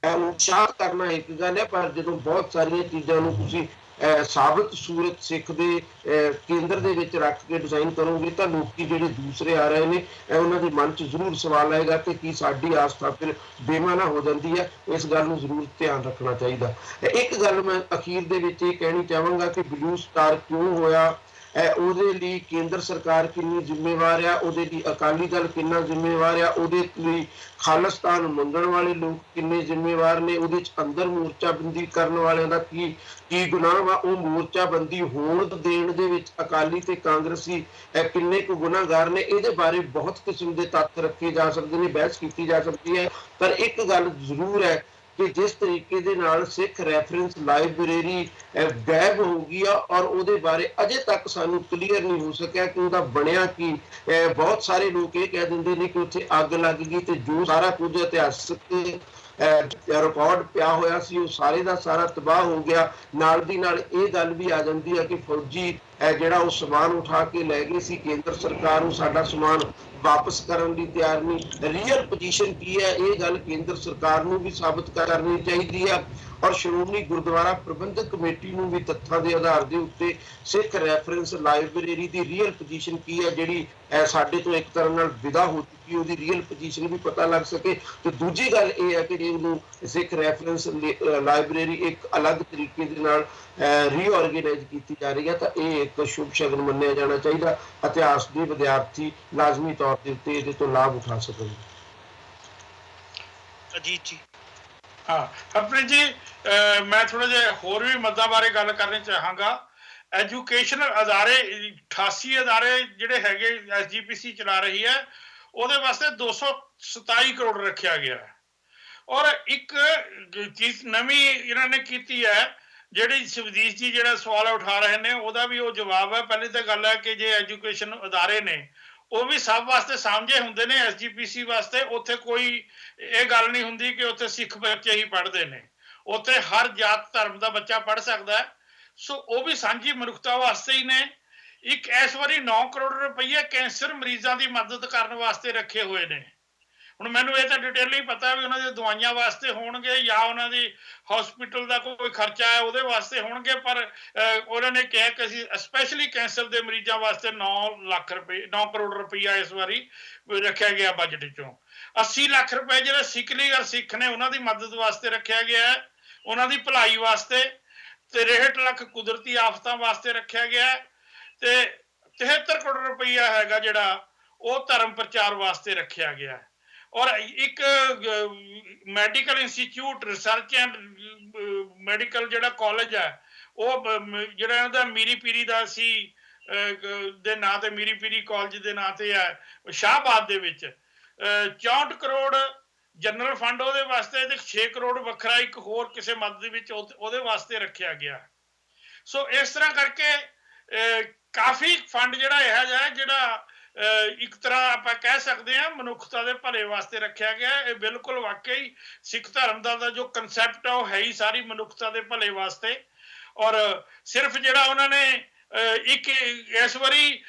ਉਤਸ਼ਾਹ ਕਰਨਾ ਇੱਕ ਗੱਲ ਹੈ, ਪਰ ਜਦੋਂ ਬਹੁਤ ਸਾਰੀਆਂ ਚੀਜ਼ਾਂ ਨੂੰ ਤੁਸੀਂ ਸਾਬਤ ਸੂਰਤ ਸਿੱਖ ਦੇ ਕੇਂਦਰ ਦੇ ਵਿੱਚ ਰੱਖ ਕੇ ਡਿਜ਼ਾਈਨ ਕਰੋਗੇ ਤਾਂ ਲੋਕੀ ਜਿਹੜੇ ਦੂਸਰੇ ਆ ਰਹੇ ਨੇ ਉਹਨਾਂ ਦੇ ਮਨ 'ਚ ਜ਼ਰੂਰ ਸਵਾਲ ਆਏਗਾ ਕਿ ਕੀ ਸਾਡੀ ਆਸਥਾ ਫਿਰ ਬੇਮਾਨਾ ਹੋ ਜਾਂਦੀ ਹੈ। ਇਸ ਗੱਲ ਨੂੰ ਜ਼ਰੂਰ ਧਿਆਨ ਰੱਖਣਾ ਚਾਹੀਦਾ। ਇੱਕ ਗੱਲ ਮੈਂ ਅਖੀਰ ਦੇ ਵਿੱਚ ਇਹ ਕਹਿਣੀ ਚਾਹਾਂਗਾ ਕਿ ਬਲੂ ਸਟਾਰ ਕਿਉਂ ਹੋਇਆ, ਉਹਦੇ ਲਈ ਕੇਂਦਰ ਸਰਕਾਰ ਕਿੰਨੀ ਜ਼ਿੰਮੇਵਾਰ ਆ, ਉਹਦੇ ਲਈ ਅਕਾਲੀ ਦਲ ਕਿੰਨਾ ਜ਼ਿੰਮੇਵਾਰ ਆ, ਉਹਦੇ ਲਈ ਖਾਲਿਸਤਾਨ ਮੰਗਣ ਵਾਲੇ ਲੋਕ ਕਿੰਨੇ ਜ਼ਿੰਮੇਵਾਰ ਨੇ, ਉਹਦੇ 'ਚ ਅੰਦਰ ਮੋਰਚਾਬੰਦੀ ਕਰਨ ਵਾਲਿਆਂ ਦਾ ਕੀ ਗੁਨਾਹ ਵਾ, ਉਹ ਮੋਰਚਾਬੰਦੀ ਹੋਣ ਦੇਣ ਦੇ ਵਿੱਚ ਅਕਾਲੀ ਤੇ ਕਾਂਗਰਸੀ ਕਿੰਨੇ ਕੁ ਗੁਨਾਹਗਾਰ ਨੇ, ਇਹਦੇ ਬਾਰੇ ਬਹੁਤ ਕਿਸਮ ਦੇ ਤੱਥ ਰੱਖੇ ਜਾ ਸਕਦੇ ਨੇ, ਬਹਿਸ ਕੀਤੀ ਜਾ ਸਕਦੀ ਹੈ। ਪਰ ਇੱਕ ਗੱਲ ਜ਼ਰੂਰ ਹੈ ਕਿ ਜਿਸ ਤਰੀਕੇ ਦੇ ਨਾਲ ਸਿੱਖ ਰੈਫਰੈਂਸ ਲਾਇਬ੍ਰੇਰੀ ਗਾਇਬ ਹੋ ਗਈ ਆ ਔਰ ਉਹਦੇ ਬਾਰੇ ਅਜੇ ਤੱਕ ਸਾਨੂੰ ਕਲੀਅਰ ਨਹੀਂ ਹੋ ਸਕਿਆ ਕਿ ਉਹਦਾ ਬਣਿਆ ਕੀ। ਬਹੁਤ ਸਾਰੇ ਲੋਕ ਇਹ ਕਹਿ ਦਿੰਦੇ ਨੇ ਕਿ ਉੱਥੇ ਅੱਗ ਲੱਗ ਗਈ ਤੇ ਜੋ ਸਾਰਾ ਕੁਝ ਇਤਿਹਾਸਕ ਰਿਕਾਰਡ ਪਿਆ ਹੋਇਆ ਸੀ ਉਹ ਸਾਰੇ ਦਾ ਸਾਰਾ ਤਬਾਹ ਹੋ ਗਿਆ। ਨਾਲ ਦੀ ਨਾਲ ਇਹ ਗੱਲ ਵੀ ਆ ਜਾਂਦੀ ਹੈ ਕਿ ਫੌਜੀ ਜਿਹੜਾ ਉਹ ਸਮਾਨ ਉਠਾ ਕੇ ਲੈ ਗਏ ਸੀ, ਕੇਂਦਰ ਸਰਕਾਰ ਨੂੰ ਸਾਡਾ ਸਮਾਨ ਵਾਪਸ ਕਰਨ ਲਈ ਤਿਆਰ ਨਹੀਂ। ਰੀਅਲ ਪੋਜੀਸ਼ਨ ਕੀ ਹੈ ਇਹ ਗੱਲ ਕੇਂਦਰ ਸਰਕਾਰ ਨੂੰ ਵੀ ਸਾਬਤ ਕਰਨੀ ਚਾਹੀਦੀ ਆ ਔਰ ਸ਼੍ਰੋਮਣੀ ਗੁਰਦੁਆਰਾ ਪ੍ਰਬੰਧਕ ਕਮੇਟੀ ਨੂੰ ਵੀ ਤੱਥਾਂ ਦੇ ਆਧਾਰ ਦੇ ਉੱਤੇ ਸਿੱਖ ਰੈਫਰੈਂਸ ਲਾਇਬ੍ਰੇਰੀ ਦੀ ਰੀਅਲ ਪੋਜੀਸ਼ਨ ਕੀ ਹੈ ਜਿਹੜੀ ਸਾਡੇ ਤੋਂ ਇੱਕ ਤਰ੍ਹਾਂ ਨਾਲ ਵਿਦਾ ਹੋ ਚੁੱਕੀ, ਉਹਦੀ ਰੀਅਲ ਪੋਜੀਸ਼ਨ ਵੀ ਪਤਾ ਲੱਗ ਸਕੇ। ਤੇ ਦੂਜੀ ਗੱਲ ਇਹ ਹੈ ਕਿ ਜੇ ਉਹਨੂੰ ਸਿੱਖ ਰੈਫਰੈਂਸ ਲਾਇਬ੍ਰੇਰੀ ਇੱਕ ਅਲੱਗ ਤਰੀਕੇ ਦੇ ਨਾਲ ਰੀਆਰਗੇਨਾਈਜ਼ ਕੀਤੀ ਜਾ ਰਹੀ ਹੈ ਤਾਂ ਇਹ ਇੱਕ ਸ਼ੁਭ ਸ਼ਗਨ ਮੰਨਿਆ ਜਾਣਾ ਚਾਹੀਦਾ। ਇਤਿਹਾਸ ਦੇ ਵਿਦਿਆਰਥੀ ਲਾਜ਼ਮੀ ਤੌਰ ਦੇ ਉੱਤੇ ਇਹਦੇ ਤੋਂ ਲਾਭ ਉਠਾ ਸਕਣ। ਅਜੀਤ ਜੀ। ਹਾਂ ਹਰਪ੍ਰੀਤ ਜੀ, ਮੈਂ ਥੋੜਾ ਜਿਹਾ ਹੋਰ ਵੀ ਮੱਦਾਂ ਬਾਰੇ ਗੱਲ ਕਰਨੀ ਚਾਹਾਂਗਾ। ਐਜੂਕੇਸ਼ਨਲ ਅਦਾਰੇ 88 ਅਦਾਰੇ ਜਿਹੜੇ ਹੈਗੇ SGPC ਚਲਾ ਰਹੀ ਹੈ, ਉਹਦੇ ਵਾਸਤੇ 227 ਕਰੋੜ ਰੱਖਿਆ ਗਿਆ ਹੈ। ਔਰ ਇੱਕ ਚੀਜ਼ ਨਵੀਂ ਇਹਨਾਂ ਨੇ ਕੀਤੀ ਹੈ, ਜਿਹੜੀ ਸ਼ਿਵਦੀਸ਼ ਜੀ ਜਿਹੜਾ ਸਵਾਲ ਉਠਾ ਰਹੇ ਨੇ ਉਹਦਾ ਵੀ ਉਹ ਜਵਾਬ ਹੈ। ਪਹਿਲੀ ਤਾਂ ਗੱਲ ਹੈ ਕਿ ਜੇ ਐਜੂਕੇਸ਼ਨ ਅਦਾਰੇ ਨੇ ਉਹ ਵੀ ਸਭ ਵਾਸਤੇ ਸਾਂਝੇ ਹੁੰਦੇ ਨੇ। SGPC ਵਾਸਤੇ ਉੱਥੇ ਕੋਈ ਇਹ ਗੱਲ ਨਹੀਂ ਹੁੰਦੀ ਕਿ ਉੱਥੇ ਸਿੱਖ ਬੱਚੇ ਹੀ ਪੜ੍ਹਦੇ ਨੇ, ਉੱਥੇ ਹਰ ਜਾਤ ਧਰਮ ਦਾ ਬੱਚਾ ਪੜ੍ਹ ਸਕਦਾ ਹੈ। ਸੋ ਉਹ ਵੀ ਸਾਂਝੀ ਮਨੁੱਖਤਾ ਵਾਸਤੇ ਹੀ ਨੇ। ਇੱਕ ਇਸ ਵਾਰੀ 9 ਕਰੋੜ ਰੁਪਈਏ ਕੈਂਸਰ ਮਰੀਜ਼ਾਂ ਦੀ ਮਦਦ ਕਰਨ ਵਾਸਤੇ ਰੱਖੇ ਹੋਏ ਨੇ। ਹੁਣ ਮੈਨੂੰ ਇਹ ਤਾਂ ਡਿਟੇਲ ਪਤਾ ਵੀ ਉਹਨਾਂ ਦੀਆਂ ਦਵਾਈਆਂ ਵਾਸਤੇ ਹੋਣਗੇ ਜਾਂ ਉਹਨਾਂ ਦੀ ਹਸਪੀਟਲ ਦਾ ਕੋਈ ਖਰਚਾ ਹੈ ਉਹਦੇ ਵਾਸਤੇ ਹੋਣਗੇ, ਪਰ ਉਹਨਾਂ ਨੇ ਕਿਹਾ ਕਿ ਅਸੀਂ ਸਪੈਸ਼ਲੀ ਕੈਂਸਰ ਦੇ ਮਰੀਜ਼ਾਂ ਵਾਸਤੇ 9 ਕਰੋੜ ਰੁਪਈਆ ਇਸ ਵਾਰੀ ਰੱਖਿਆ ਗਿਆ ਬਜਟ ਚੋਂ। 80 ਲੱਖ ਰੁਪਏ ਜਿਹੜੇ ਸਿੱਖਲੀ ਸਿੱਖ ਨੇ ਉਹਨਾਂ ਦੀ ਮਦਦ ਵਾਸਤੇ ਰੱਖਿਆ ਗਿਆ, ਉਹਨਾਂ ਦੀ ਭਲਾਈ ਵਾਸਤੇ। 63 ਲੱਖ ਕੁਦਰਤੀ ਆਫਤਾਂ ਵਾਸਤੇ ਰੱਖਿਆ ਗਿਆ ਤੇ 73 ਕਰੋੜ ਰੁਪਈਆ ਹੈਗਾ ਜਿਹੜਾ ਉਹ ਧਰਮ ਪ੍ਰਚਾਰ ਵਾਸਤੇ ਰੱਖਿਆ ਗਿਆ। ਔਰ ਇੱਕ medical institute research and medical ਜਿਹੜਾ ਕਾਲਜ ਹੈ ਉਹ ਜਿਹੜਾ ਇਹਦਾ ਮੀਰੀ ਪੀਰੀ ਦਾ ਸੀ ਦੇ ਨਾਂ ਤੇ, ਮੀਰੀ ਪੀਰੀ ਕਾਲਜ ਦੇ ਨਾਂ ਤੇ ਹੈ ਸ਼ਾਹਬਾਦ ਦੇ ਵਿੱਚ। 64 ਕਰੋੜ ਜਨਰਲ ਫੰਡ ਉਹਦੇ ਵਾਸਤੇ ਤੇ 6 ਕਰੋੜ ਵੱਖਰਾ ਇੱਕ ਹੋਰ ਕਿਸੇ ਮਦਦ ਦੇ ਵਿੱਚ ਉਹਦੇ ਵਾਸਤੇ ਰੱਖਿਆ ਗਿਆ। ਸੋ ਇਸ ਤਰ੍ਹਾਂ ਕਰਕੇ ਕਾਫੀ ਫੰਡ ਜਿਹੜਾ ਇਹੋ ਜਿਹਾ ਜਿਹੜਾ ਇੱਕ ਤਰ੍ਹਾਂ ਆਪਾਂ ਕਹਿ ਸਕਦੇ ਹਾਂ ਮਨੁੱਖਤਾ ਦੇ ਭਲੇ ਵਾਸਤੇ ਰੱਖਿਆ ਗਿਆ। ਇਹ ਬਿਲਕੁਲ ਵਾਕਈ ਸਿੱਖ ਧਰਮ ਦਾ ਜੋ ਕਨਸੈਪਟ ਹੈ ਉਹ ਹੈ ਹੀ ਸਾਰੀ ਮਨੁੱਖਤਾ ਦੇ ਭਲੇ ਵਾਸਤੇ। ਔਰ ਸਿਰਫ ਜਿਹੜਾ ਉਹਨਾਂ ਨੇ ਇੱਕ ਇਸ ਵਾਰੀ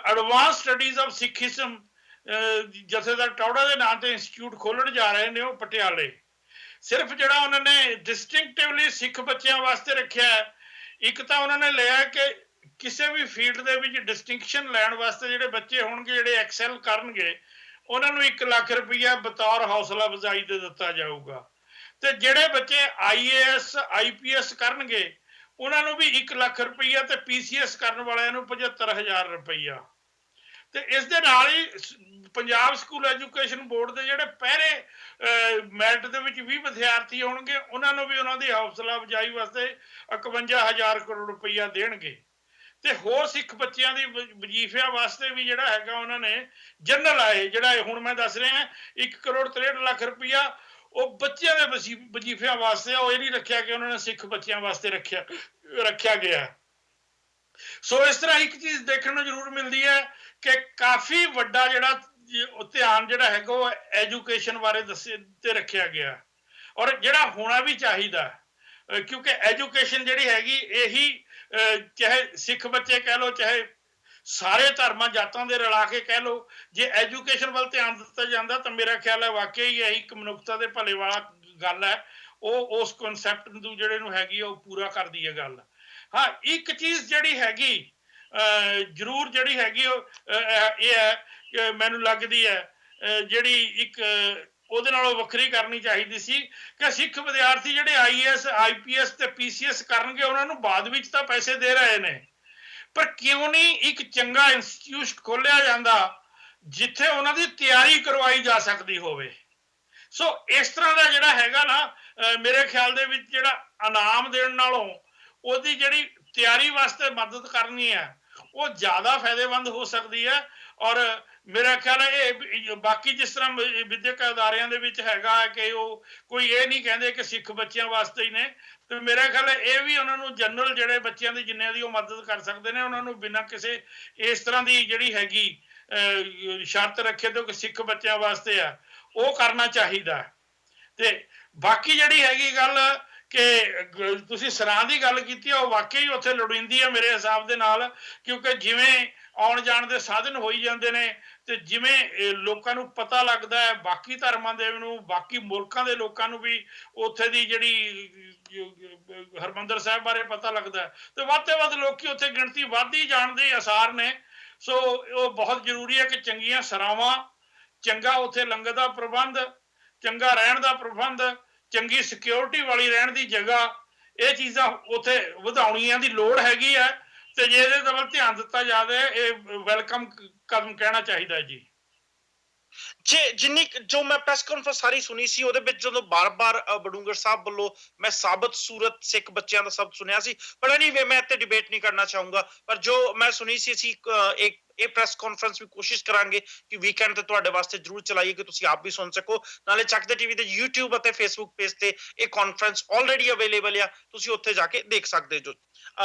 ਐਡਵਾਂਸ ਸਟੱਡੀਜ਼ ਆਫ ਸਿੱਖਿਜ਼ਮ ਜਥੇਦਾਰ ਟੌੜਾ ਦੇ ਨਾਂ ਤੇ ਇੰਸਟੀਚਿਊਟ ਖੋਲਣ ਜਾ ਰਹੇ ਨੇ ਉਹ ਪਟਿਆਲੇ। ਸਿਰਫ ਜਿਹੜਾ ਉਹਨਾਂ ਨੇ ਡਿਸਟਿੰਕਟਿਵਲੀ ਸਿੱਖ ਬੱਚਿਆਂ ਵਾਸਤੇ ਰੱਖਿਆ, ਇੱਕ ਤਾਂ ਉਹਨਾਂ ਨੇ ਲਿਆ ਕਿ ਕਿਸੇ ਵੀ ਫੀਲਡ ਦੇ ਵਿੱਚ ਡਿਸਟਿੰਕਸ਼ਨ ਲੈਣ ਵਾਸਤੇ ਜਿਹੜੇ ਬੱਚੇ ਹੋਣਗੇ ਜਿਹੜੇ ਐਕਸੈਲ ਕਰਨਗੇ ਉਹਨਾਂ ਨੂੰ 1 ਲੱਖ ਰੁਪਈਆ ਬਤੌਰ ਹੌਸਲਾ ਅਫਜ਼ਾਈ ਦੇ ਦਿੱਤਾ ਜਾਊਗਾ। ਤੇ ਜਿਹੜੇ ਬੱਚੇ IAS IPS ਕਰਨਗੇ ਉਹਨਾਂ ਨੂੰ ਵੀ 1 ਲੱਖ ਰੁਪਈਆ ਤੇ PCS ਕਰਨ ਵਾਲਿਆਂ ਨੂੰ 75,000 ਰੁਪਈਆ। ਤੇ ਇਸ ਦੇ ਨਾਲ ਹੀ ਪੰਜਾਬ ਸਕੂਲ ਐਜੂਕੇਸ਼ਨ ਬੋਰਡ ਦੇ ਜਿਹੜੇ ਪਹਿਰੇ ਮੈਰਿਟ ਦੇ ਵਿੱਚ 20 ਵਿਦਿਆਰਥੀ ਹੋਣਗੇ ਉਹਨਾਂ ਨੂੰ ਵੀ ਉਹਨਾਂ ਦੀ ਹੌਸਲਾ ਅਫਜ਼ਾਈ ਵਾਸਤੇ 51,000 ਕਰੋੜ ਰੁਪਈਆ ਦੇਣਗੇ। ਤੇ ਹੋਰ ਸਿੱਖ ਬੱਚਿਆਂ ਦੀ ਵਜ਼ੀਫਿਆਂ ਵਾਸਤੇ ਵੀ ਜਿਹੜਾ ਹੈਗਾ ਉਹਨਾਂ ਨੇ ਜਨਰਲ ਆਏ ਜਿਹੜਾ ਹੁਣ ਮੈਂ ਦੱਸ ਰਿਹਾ 1 ਕਰੋੜ 63 ਲੱਖ ਰੁਪਈਆ ਉਹ ਬੱਚਿਆਂ ਦੇ ਵਜ਼ੀਫਿਆਂ ਵਾਸਤੇ, ਉਹ ਇਹ ਨਹੀਂ ਰੱਖਿਆ ਕਿ ਉਹਨਾਂ ਨੇ ਸਿੱਖ ਬੱਚਿਆਂ ਵਾਸਤੇ ਰੱਖਿਆ ਗਿਆ। ਸੋ ਇਸ ਤਰ੍ਹਾਂ ਇੱਕ ਚੀਜ਼ ਦੇਖਣ ਨੂੰ ਜ਼ਰੂਰ ਮਿਲਦੀ ਹੈ ਕਿ ਕਾਫੀ ਵੱਡਾ ਜਿਹੜਾ ਧਿਆਨ ਜਿਹੜਾ ਹੈਗਾ ਉਹ ਐਜੂਕੇਸ਼ਨ ਬਾਰੇ ਦੱਸੇ ਤੇ ਰੱਖਿਆ ਗਿਆ ਔਰ ਜਿਹੜਾ ਹੋਣਾ ਵੀ ਚਾਹੀਦਾ, ਕਿਉਂਕਿ ਐਜੂਕੇਸ਼ਨ ਜਿਹੜੀ ਹੈਗੀ ਇਹੀ ਚਾਹੇ ਸਿੱਖ ਬੱਚੇ ਕਹਿ ਲਓ ਚਾਹੇ ਸਾਰੇ ਧਰਮਾਂ ਜਾਤਾਂ ਦੇ ਰਲਾ ਕੇ ਕਹਿ ਲਓ, ਜੇ ਐਜੂਕੇਸ਼ਨ ਵੱਲ ਧਿਆਨ ਦਿੱਤਾ ਜਾਂਦਾ ਤਾਂ ਮੇਰਾ ਖਿਆਲ ਹੈ ਵਾਕਈ ਇਹੀ ਇੱਕ ਮਨੁੱਖਤਾ ਦੇ ਭਲੇ ਵਾਲਾ ਗੱਲ ਹੈ। ਉਹ ਉਸ ਕਨਸੈਪਟ ਨੂੰ ਜਿਹੜੇ ਨੂੰ ਹੈਗੀ ਉਹ ਪੂਰਾ ਕਰਦੀ ਹੈ ਗੱਲ। ਹਾਂ ਇੱਕ ਚੀਜ਼ ਜਿਹੜੀ ਹੈਗੀ ਜ਼ਰੂਰ ਜਿਹੜੀ ਹੈਗੀ ਉਹ ਇਹ ਹੈ ਕਿ ਮੈਨੂੰ ਲੱਗਦੀ ਹੈ ਜਿਹੜੀ ਇੱਕ ਉਹਦੇ ਨਾਲੋਂ ਵੱਖਰੀ ਕਰਨੀ ਚਾਹੀਦੀ ਸੀ ਕਿ ਸਿੱਖ ਵਿਦਿਆਰਥੀ ਜਿਹੜੇ IAS IPS ਤੇ PCS ਕਰਨਗੇ ਉਹਨਾਂ ਨੂੰ ਬਾਅਦ ਵਿੱਚ ਤਾਂ ਪੈਸੇ ਦੇ ਰਹੇ ਨੇ, ਪਰ ਕਿਉਂ ਨਹੀਂ ਇੱਕ ਚੰਗਾ ਇੰਸਟੀਚਿਊਟ ਖੋਲਿਆ ਜਾਂਦਾ ਜਿੱਥੇ ਉਹਨਾਂ ਦੀ ਤਿਆਰੀ ਕਰਵਾਈ ਜਾ ਸਕਦੀ ਹੋਵੇ। ਸੋ ਇਸ ਤਰ੍ਹਾਂ ਦਾ ਜਿਹੜਾ ਹੈਗਾ ਨਾ ਮੇਰੇ ਖਿਆਲ ਦੇ ਵਿੱਚ ਜਿਹੜਾ ਇਨਾਮ ਦੇਣ ਨਾਲੋਂ ਉਹਦੀ ਜਿਹੜੀ ਤਿਆਰੀ ਵਾਸਤੇ ਮਦਦ ਕਰਨੀ ਹੈ ਉਹ ਜ਼ਿਆਦਾ ਫਾਇਦੇਮੰਦ ਹੋ ਸਕਦੀ ਹੈ। ਔਰ ਮੇਰਾ ਖਿਆਲ ਹੈ ਇਹ ਬਾਕੀ ਜਿਸ ਤਰ੍ਹਾਂ ਵਿਦਿਅਕ ਅਦਾਰਿਆਂ ਦੇ ਵਿੱਚ ਹੈਗਾ ਕਿ ਉਹ ਕੋਈ ਇਹ ਨਹੀਂ ਕਹਿੰਦੇ ਕਿ ਸਿੱਖ ਬੱਚਿਆਂ ਵਾਸਤੇ ਹੀ ਨੇ, ਤੇ ਮੇਰਾ ਖਿਆਲ ਹੈ ਇਹ ਵੀ ਉਹਨਾਂ ਨੂੰ ਜਨਰਲ ਜਿਹੜੇ ਬੱਚਿਆਂ ਦੀ ਜਿੰਨਿਆਂ ਦੀ ਉਹ ਮਦਦ ਕਰ ਸਕਦੇ ਨੇ, ਉਹਨਾਂ ਨੂੰ ਬਿਨਾਂ ਕਿਸੇ ਇਸ ਤਰ੍ਹਾਂ ਦੀ ਜਿਹੜੀ ਹੈਗੀ ਸ਼ਰਤ ਰੱਖੇ ਤੋਂ ਕਿ ਸਿੱਖ ਬੱਚਿਆਂ ਵਾਸਤੇ ਆ, ਉਹ ਕਰਨਾ ਚਾਹੀਦਾ। ਤੇ ਬਾਕੀ ਜਿਹੜੀ ਹੈਗੀ ਗੱਲ ਕਿ ਤੁਸੀਂ ਸਰਾਂ ਦੀ ਗੱਲ ਕੀਤੀ ਆ, ਉਹ ਵਾਕਈ ਉੱਥੇ ਲੋੜੀਂਦੀ ਆ ਮੇਰੇ ਹਿਸਾਬ ਦੇ ਨਾਲ, ਕਿਉਂਕਿ ਜਿਵੇਂ ਆਉਣ ਜਾਣ ਦੇ ਸਾਧਨ ਹੋਈ ਜਾਂਦੇ ਨੇ ਤੇ ਜਿਵੇਂ ਲੋਕਾਂ ਨੂੰ ਪਤਾ ਲੱਗਦਾ ਹੈ, ਬਾਕੀ ਧਰਮਾਂ ਦੇ ਨੂੰ, ਬਾਕੀ ਮੁਲਕਾਂ ਦੇ ਲੋਕਾਂ ਨੂੰ ਵੀ ਉੱਥੇ ਦੀ ਜਿਹੜੀ ਹਰਿਮੰਦਰ ਸਾਹਿਬ ਬਾਰੇ ਪਤਾ ਲੱਗਦਾ, ਤੇ ਵੱਧ ਤੋਂ ਵੱਧ ਲੋਕੀ ਉੱਥੇ ਗਿਣਤੀ ਵੱਧਦੀ ਜਾਣ ਦੇ ਆਸਾਰ ਨੇ। ਸੋ ਉਹ ਬਹੁਤ ਜ਼ਰੂਰੀ ਹੈ ਕਿ ਚੰਗੀਆਂ ਸਰਾਵਾਂ, ਚੰਗਾ ਉੱਥੇ ਲੰਗਰ ਦਾ ਪ੍ਰਬੰਧ, ਚੰਗਾ ਰਹਿਣ ਦਾ ਪ੍ਰਬੰਧ, ਚੰਗੀ ਸਿਕਿਉਰਿਟੀ ਵਾਲੀ ਰਹਿਣ ਦੀ ਜਗ੍ਹਾ, ਇਹ ਚੀਜ਼ਾਂ ਉੱਥੇ ਵਧਾਉਣੀਆਂ ਦੀ ਲੋੜ ਹੈਗੀ ਹੈ। ਤੇ ਜੇ ਇਹਦੇ ਵੱਲ ਧਿਆਨ ਦਿੱਤਾ ਜਾਵੇ, ਇਹ ਵੈਲਕਮ ਕਦਮ ਕਹਿਣਾ ਚਾਹੀਦਾ ਜੀ। ਜਿੰਨੀ ਜੋ ਮੈਂ ਪ੍ਰੈਸ ਕਾਨਫਰੰਸ ਸਾਰੀ ਸੁਣੀ ਸੀ, ਉਹਦੇ ਵਿੱਚ ਜਦੋਂ ਬਾਰ-ਬਾਰ ਬਡੂੰਗਰ ਸਾਹਿਬ ਵੱਲੋਂ ਮੈਂ ਸਾਬਤ ਸੂਰਤ ਸਿੱਖ ਬੱਚਿਆਂ ਦਾ ਸ਼ਬਦ ਸੁਣਿਆ ਸੀ, ਪਰ ਐਨੀਵੇ ਮੈਂ ਇੱਥੇ ਡਿਬੇਟ ਨਹੀਂ ਕਰਨਾ ਚਾਹੂੰਗਾ। ਪਰ ਜੋ ਮੈਂ ਸੁਣੀ ਸੀ, ਅਸੀਂ ਇੱਕ ਇਹ ਪ੍ਰੈਸ ਕਾਨਫਰੰਸ ਵੀ ਕੋਸ਼ਿਸ਼ ਕਰਾਂਗੇ ਕਿ ਵੀਕਐਂਡ ਤੇ ਤੁਹਾਡੇ ਵਾਸਤੇ ਜ਼ਰੂਰ ਚਲਾਈਏ ਕਿ ਤੁਸੀਂ ਆਪ ਵੀ ਸੁਣ ਸਕੋ। ਨਾਲੇ ਚੱਕ ਦੇ ਟੀਵੀ ਦੇ YouTube ਅਤੇ Facebook ਪੇਜ ਤੇ ਇਹ ਕਾਨਫਰੰਸ ਆਲਰੇਡੀ ਅਵੇਲੇਬਲ ਆ, ਤੁਸੀਂ ਉੱਥੇ ਜਾ ਕੇ ਦੇਖ ਸਕਦੇ ਜੋ।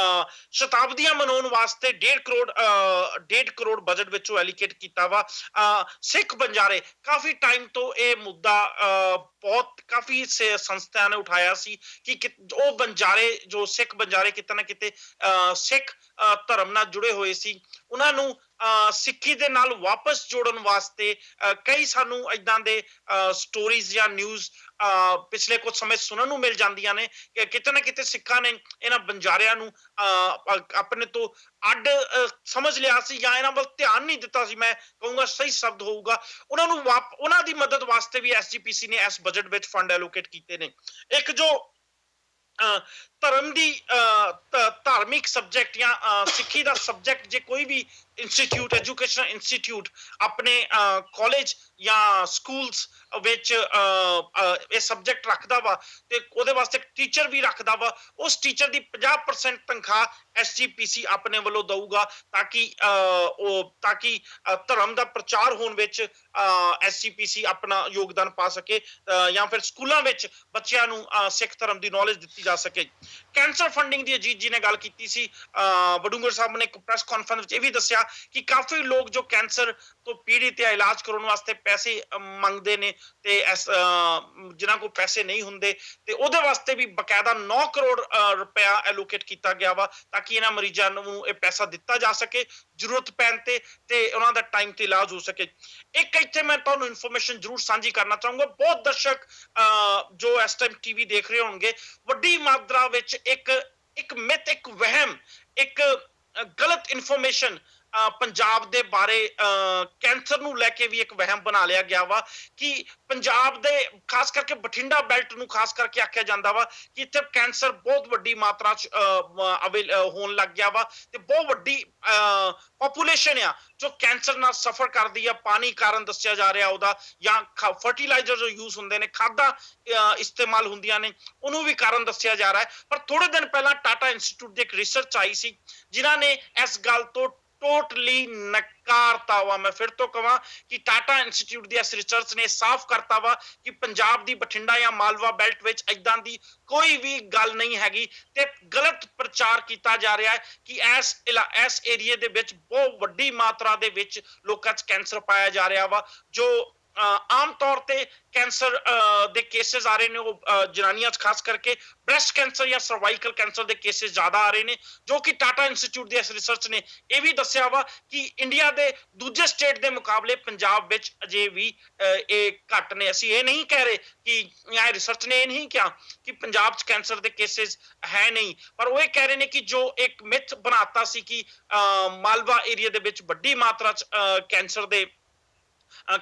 ਸ਼ਤਾਬਦੀਆਂ ਮਨਾਉਣ ਵਾਸਤੇ 1.5 ਕਰੋੜ ਬਜਟ ਵਿੱਚੋਂ ਐਲੀਕੇਟ ਕੀਤਾ ਵਾ। ਸਿੱਖ ਬੰਜਾਰੇ ਕਾਫੀ ਟਾਈਮ ਤੋਂ ਇਹ ਮੁੱਦਾ ਬਹੁਤ ਕਾਫੀ ਸੰਸਥਾਵਾਂ ਨੇ ਉਠਾਇਆ ਸੀ ਕਿ ਉਹ ਬੰਜਾਰੇ ਜੋ ਸਿੱਖ ਬੰਜਾਰੇ ਕਿਤੇ ਨਾ ਕਿਤੇ ਸਿੱਖ ਧਰਮ ਨਾਲ ਜੁੜੇ ਹੋਏ ਸੀ, ਉਹਨਾਂ ਨੂੰ ਸਿੱਖੀ ਦੇ ਨਾਲ ਵਾਪਸ ਜੋੜਨ ਵਾਸਤੇ ਕਈ ਸਾਨੂੰ ਏਦਾਂ ਦੇ ਸਟੋਰੀਜ਼ ਜਾਂ ਨਿਊਜ਼ ਪਿਛਲੇ ਕੁਝ ਸਮੇਂ ਸੁਣਨ ਨੂੰ ਮਿਲ ਜਾਂਦੀਆਂ ਨੇ ਕਿ ਕਿਤੇ ਨਾ ਕਿਤੇ ਸਿੱਖਾਂ ਨੇ ਇਹਨਾਂ ਬੰਜਾਰਿਆਂ ਨੂੰ ਆਪਣੇ ਤੋਂ ਅੱਡ ਸਮਝ ਲਿਆ ਸੀ ਜਾਂ ਇਹਨਾਂ ਵੱਲ ਧਿਆਨ ਨਹੀਂ ਦਿੱਤਾ ਸੀ, ਮੈਂ ਕਹੂੰਗਾ ਸਹੀ ਸ਼ਬਦ ਹੋਊਗਾ। ਉਹਨਾਂ ਨੂੰ ਉਹਨਾਂ ਦੀ ਮਦਦ ਵਾਸਤੇ ਵੀ SGPC ਨੇ ਇਸ ਬਜਟ ਵਿੱਚ ਫੰਡ ਐਲੋਕੇਟ ਕੀਤੇ ਨੇ। ਇੱਕ ਜੋ ਧਰਮ ਦੀ ਧਾਰਮਿਕ ਸਬਜੈਕਟ ਜਾਂ ਸਿੱਖੀ ਦਾ ਸਬਜੈਕਟ ਜੇ ਕੋਈ ਵੀ ਇੰਸਟੀਚਿਊਟ, ਐਜੂਕੇਸ਼ਨਲ ਇੰਸਟੀਚਿਊਟ ਆਪਣੇ ਕਾਲਜ ਜਾਂ ਸਕੂਲਸ ਵਿੱਚ ਇਹ ਸਬਜੈਕਟ ਰੱਖਦਾ ਵਾ ਤੇ ਉਹਦੇ ਵਾਸਤੇ ਟੀਚਰ ਵੀ ਰੱਖਦਾ ਵਾ, ਉਸ ਟੀਚਰ ਦੀ 50% ਤਨਖਾਹ SGPC ਆਪਣੇ ਵੱਲੋਂ ਦਊਗਾ ਤਾਂ ਕਿ ਧਰਮ ਦਾ ਪ੍ਰਚਾਰ ਹੋਣ ਵਿੱਚ SGPC ਆਪਣਾ ਯੋਗਦਾਨ ਪਾ ਸਕੇ ਜਾਂ ਫਿਰ ਸਕੂਲਾਂ ਵਿੱਚ ਬੱਚਿਆਂ ਨੂੰ ਸਿੱਖ ਧਰਮ ਦੀ ਨੌਲੇਜ ਦਿੱਤੀ ਜਾ ਸਕੇ। ਕੈਂਸਰ ਫੰਡਿੰਗ ਦੀ ਅਜੀਤ ਜੀ ਨੇ ਗੱਲ ਕੀਤੀ ਸੀ, ਬਡੂੰਗਰ ਸਾਹਿਬ ਨੇ ਇੱਕ ਪ੍ਰੈਸ ਕਾਨਫਰੰਸ ਵਿੱਚ ਇਹ ਵੀ ਦੱਸਿਆ ਕਿ ਕਾਫੀ ਲੋਕ ਜੋ ਕੈਂਸਰ ਤੋਂ ਪੀੜਿਤ ਹੈ, ਇਲਾਜ ਕਰਾਉਣ ਵਾਸਤੇ ਪੈਸੇ ਮੰਗਦੇ ਨੇ ਤੇ ਜਿਨ੍ਹਾਂ ਕੋਲ ਪੈਸੇ ਨਹੀਂ ਹੁੰਦੇ, ਤੇ ਉਹਦੇ ਵਾਸਤੇ ਵੀ ਬਕਾਇਦਾ 9 ਕਰੋੜ ਰੁਪਇਆ ਐਲੋਕੇਟ ਕੀਤਾ ਗਿਆ ਵਾ ਤਾਂ ਕਿ ਇਹਨਾਂ ਮਰੀਜ਼ਾਂ ਨੂੰ ਇਹ ਪੈਸਾ ਦਿੱਤਾ ਜਾ ਸਕੇ ਜ਼ਰੂਰਤ ਪੈਣ ਤੇ ਉਹਨਾਂ ਦਾ ਟਾਈਮ ਤੇ ਇਲਾਜ ਹੋ ਸਕੇ। ਇੱਕ ਇੱਥੇ ਮੈਂ ਤੁਹਾਨੂੰ ਇਨਫੋਰਮੇਸ਼ਨ ਜ਼ਰੂਰ ਸਾਂਝੀ ਕਰਨਾ ਚਾਹੂੰਗਾ। ਬਹੁਤ ਦਰਸ਼ਕ ਜੋ ਇਸ ਟਾਈਮ ਟੀਵੀ ਦੇਖ ਰਹੇ ਹੋਣਗੇ, ਵੱਡੀ ਮਾਤਰਾ ਵਿੱਚ ਇੱਕ ਮਿੱਥ, ਇੱਕ ਵਹਿਮ, ਇੱਕ ਗਲਤ ਇਨਫੋਰਮੇਸ਼ਨ ਪੰਜਾਬ ਦੇ ਬਾਰੇ ਕੈਂਸਰ ਨੂੰ ਲੈ ਕੇ ਵੀ ਇੱਕ ਵਹਿਮ ਬਣਾ ਲਿਆ ਗਿਆ ਵਾ ਕਿ ਪੰਜਾਬ ਦੇ ਖਾਸ ਕਰਕੇ ਬਠਿੰਡਾ ਬੈਲਟ ਨੂੰ ਖਾਸ ਕਰਕੇ ਆਖਿਆ ਜਾਂਦਾ ਵਾ ਕਿ ਇੱਥੇ ਕੈਂਸਰ ਬਹੁਤ ਵੱਡੀ ਮਾਤਰਾ ਚ ਹੋਣ ਲੱਗ ਗਿਆ ਵਾ ਤੇ ਬਹੁਤ ਵੱਡੀ ਪੋਪੂਲੇਸ਼ਨ ਆ ਜੋ ਕੈਂਸਰ ਨਾਲ ਸਫਰ ਕਰਦੀ ਆ। ਪਾਣੀ ਕਾਰਨ ਦੱਸਿਆ ਜਾ ਰਿਹਾ ਉਹਦਾ, ਜਾਂ ਫਰਟੀਲਾਈਜ਼ਰ ਜੋ ਯੂਜ਼ ਹੁੰਦੇ ਨੇ, ਖਾਦਾਂ ਇਸਤੇਮਾਲ ਹੁੰਦੀਆਂ ਨੇ, ਉਹਨੂੰ ਵੀ ਕਾਰਨ ਦੱਸਿਆ ਜਾ ਰਿਹਾ ਹੈ। ਪਰ ਥੋੜੇ ਦਿਨ ਪਹਿਲਾਂ ਟਾਟਾ ਇੰਸਟੀਚਿਊਟ ਦੀ ਇੱਕ ਰਿਸਰਚ ਆਈ ਸੀ ਜਿਨ੍ਹਾਂ ਨੇ ਇਸ ਗੱਲ ਤੋਂ ਟੋਟਲੀ ਨਕਾਰਤਾ ਵਾ। ਮੈਂ ਫਿਰ ਤੋਂ ਕਹਾਂ ਕਿ ਟਾਟਾ ਇੰਸਟੀਚਿਊਟ ਦੀ ਇਸ ਰਿਸਰਚ ਨੇ ਸਾਫ਼ ਕਰਤਾ ਵਾ ਕਿ ਪੰਜਾਬ ਦੀ ਬਠਿੰਡਾ ਜਾਂ ਮਾਲਵਾ ਬੈਲਟ ਵਿੱਚ ਏਦਾਂ ਦੀ ਕੋਈ ਵੀ ਗੱਲ ਨਹੀਂ ਹੈਗੀ ਤੇ ਗਲਤ ਪ੍ਰਚਾਰ ਕੀਤਾ ਜਾ ਰਿਹਾ ਹੈ ਕਿ ਇਸ ਏਰੀਏ ਦੇ ਵਿੱਚ ਬਹੁਤ ਵੱਡੀ ਮਾਤਰਾ ਦੇ ਵਿੱਚ ਲੋਕਾਂ 'ਚ ਕੈਂਸਰ ਪਾਇਆ ਜਾ ਰਿਹਾ ਵਾ। ਜੋ ਆਮ ਤੌਰ ਤੇ ਕੈਂਸਰ ਦੇ ਕੇਸਿਸ ਆ ਰਹੇ ਨੇ ਉਹ ਜਨਾਨੀਆਂ 'ਚ ਖਾਸ ਕਰਕੇ ਬ੍ਰੈਸਟ ਕੈਂਸਰ ਜਾਂ ਸਰਵਾਈਕਲ ਕੈਂਸਰ ਦੇ ਕੇਸਿਸ ਜ਼ਿਆਦਾ ਆ ਰਹੇ ਨੇ, ਜੋ ਕਿ ਟਾਟਾ ਇੰਸਟੀਚਿਊਟ ਦੀ ਇਸ ਰਿਸਰਚ ਨੇ ਇਹ ਵੀ ਦੱਸਿਆ ਵਾ ਕਿ ਇੰਡੀਆ ਦੇ ਦੂਜੇ ਸਟੇਟ ਦੇ ਮੁਕਾਬਲੇ ਪੰਜਾਬ ਵਿੱਚ ਅਜੇ ਵੀ ਇਹ ਘੱਟ ਨੇ। ਅਸੀਂ ਇਹ ਨਹੀਂ ਕਹਿ ਰਹੇ ਕਿ ਇਹ ਰਿਸਰਚ ਨੇ ਇਹ ਨਹੀਂ ਕਿਹਾ ਕਿ ਪੰਜਾਬ 'ਚ ਕੈਂਸਰ ਦੇ ਕੇਸਿਸ ਹੈ ਨਹੀਂ, ਪਰ ਉਹ ਇਹ ਕਹਿ ਰਹੇ ਨੇ ਕਿ ਜੋ ਇੱਕ ਮਿਥ ਬਣਾਤਾ ਸੀ ਕਿ ਮਾਲਵਾ ਏਰੀਆ ਦੇ ਵਿੱਚ ਵੱਡੀ ਮਾਤਰਾ 'ਚ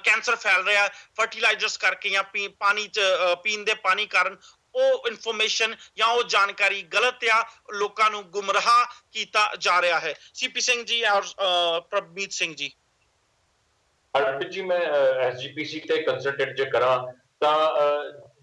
ਕੈਂਸਰ ਫੈਲ ਰਿਹਾ ਫਰਟੀਲਾਈਜ਼ਰਸ ਕਰਕੇ ਜਾਂ ਪਾਣੀ 'ਚ ਪੀਣ ਦੇ ਪਾਣੀ ਕਾਰਨ, ਉਹ ਇਨਫੋਰਮੇਸ਼ਨ ਜਾਂ ਉਹ ਜਾਣਕਾਰੀ ਗਲਤ ਆ, ਲੋਕਾਂ ਨੂੰ ਗੁੰਮਰਾਹ ਕੀਤਾ ਜਾ ਰਿਹਾ ਹੈ। ਸੀਪੀ ਸਿੰਘ ਜੀ ਔਰ ਪ੍ਰਭਮੀਤ ਸਿੰਘ ਜੀ। ਹਰਪ੍ਰੀਤ ਜੀ, ਮੈਂ SGPC ਤੇ ਕੰਸਲਟੈਂਟ ਜੇ ਕਰਾਂ ਤਾਂ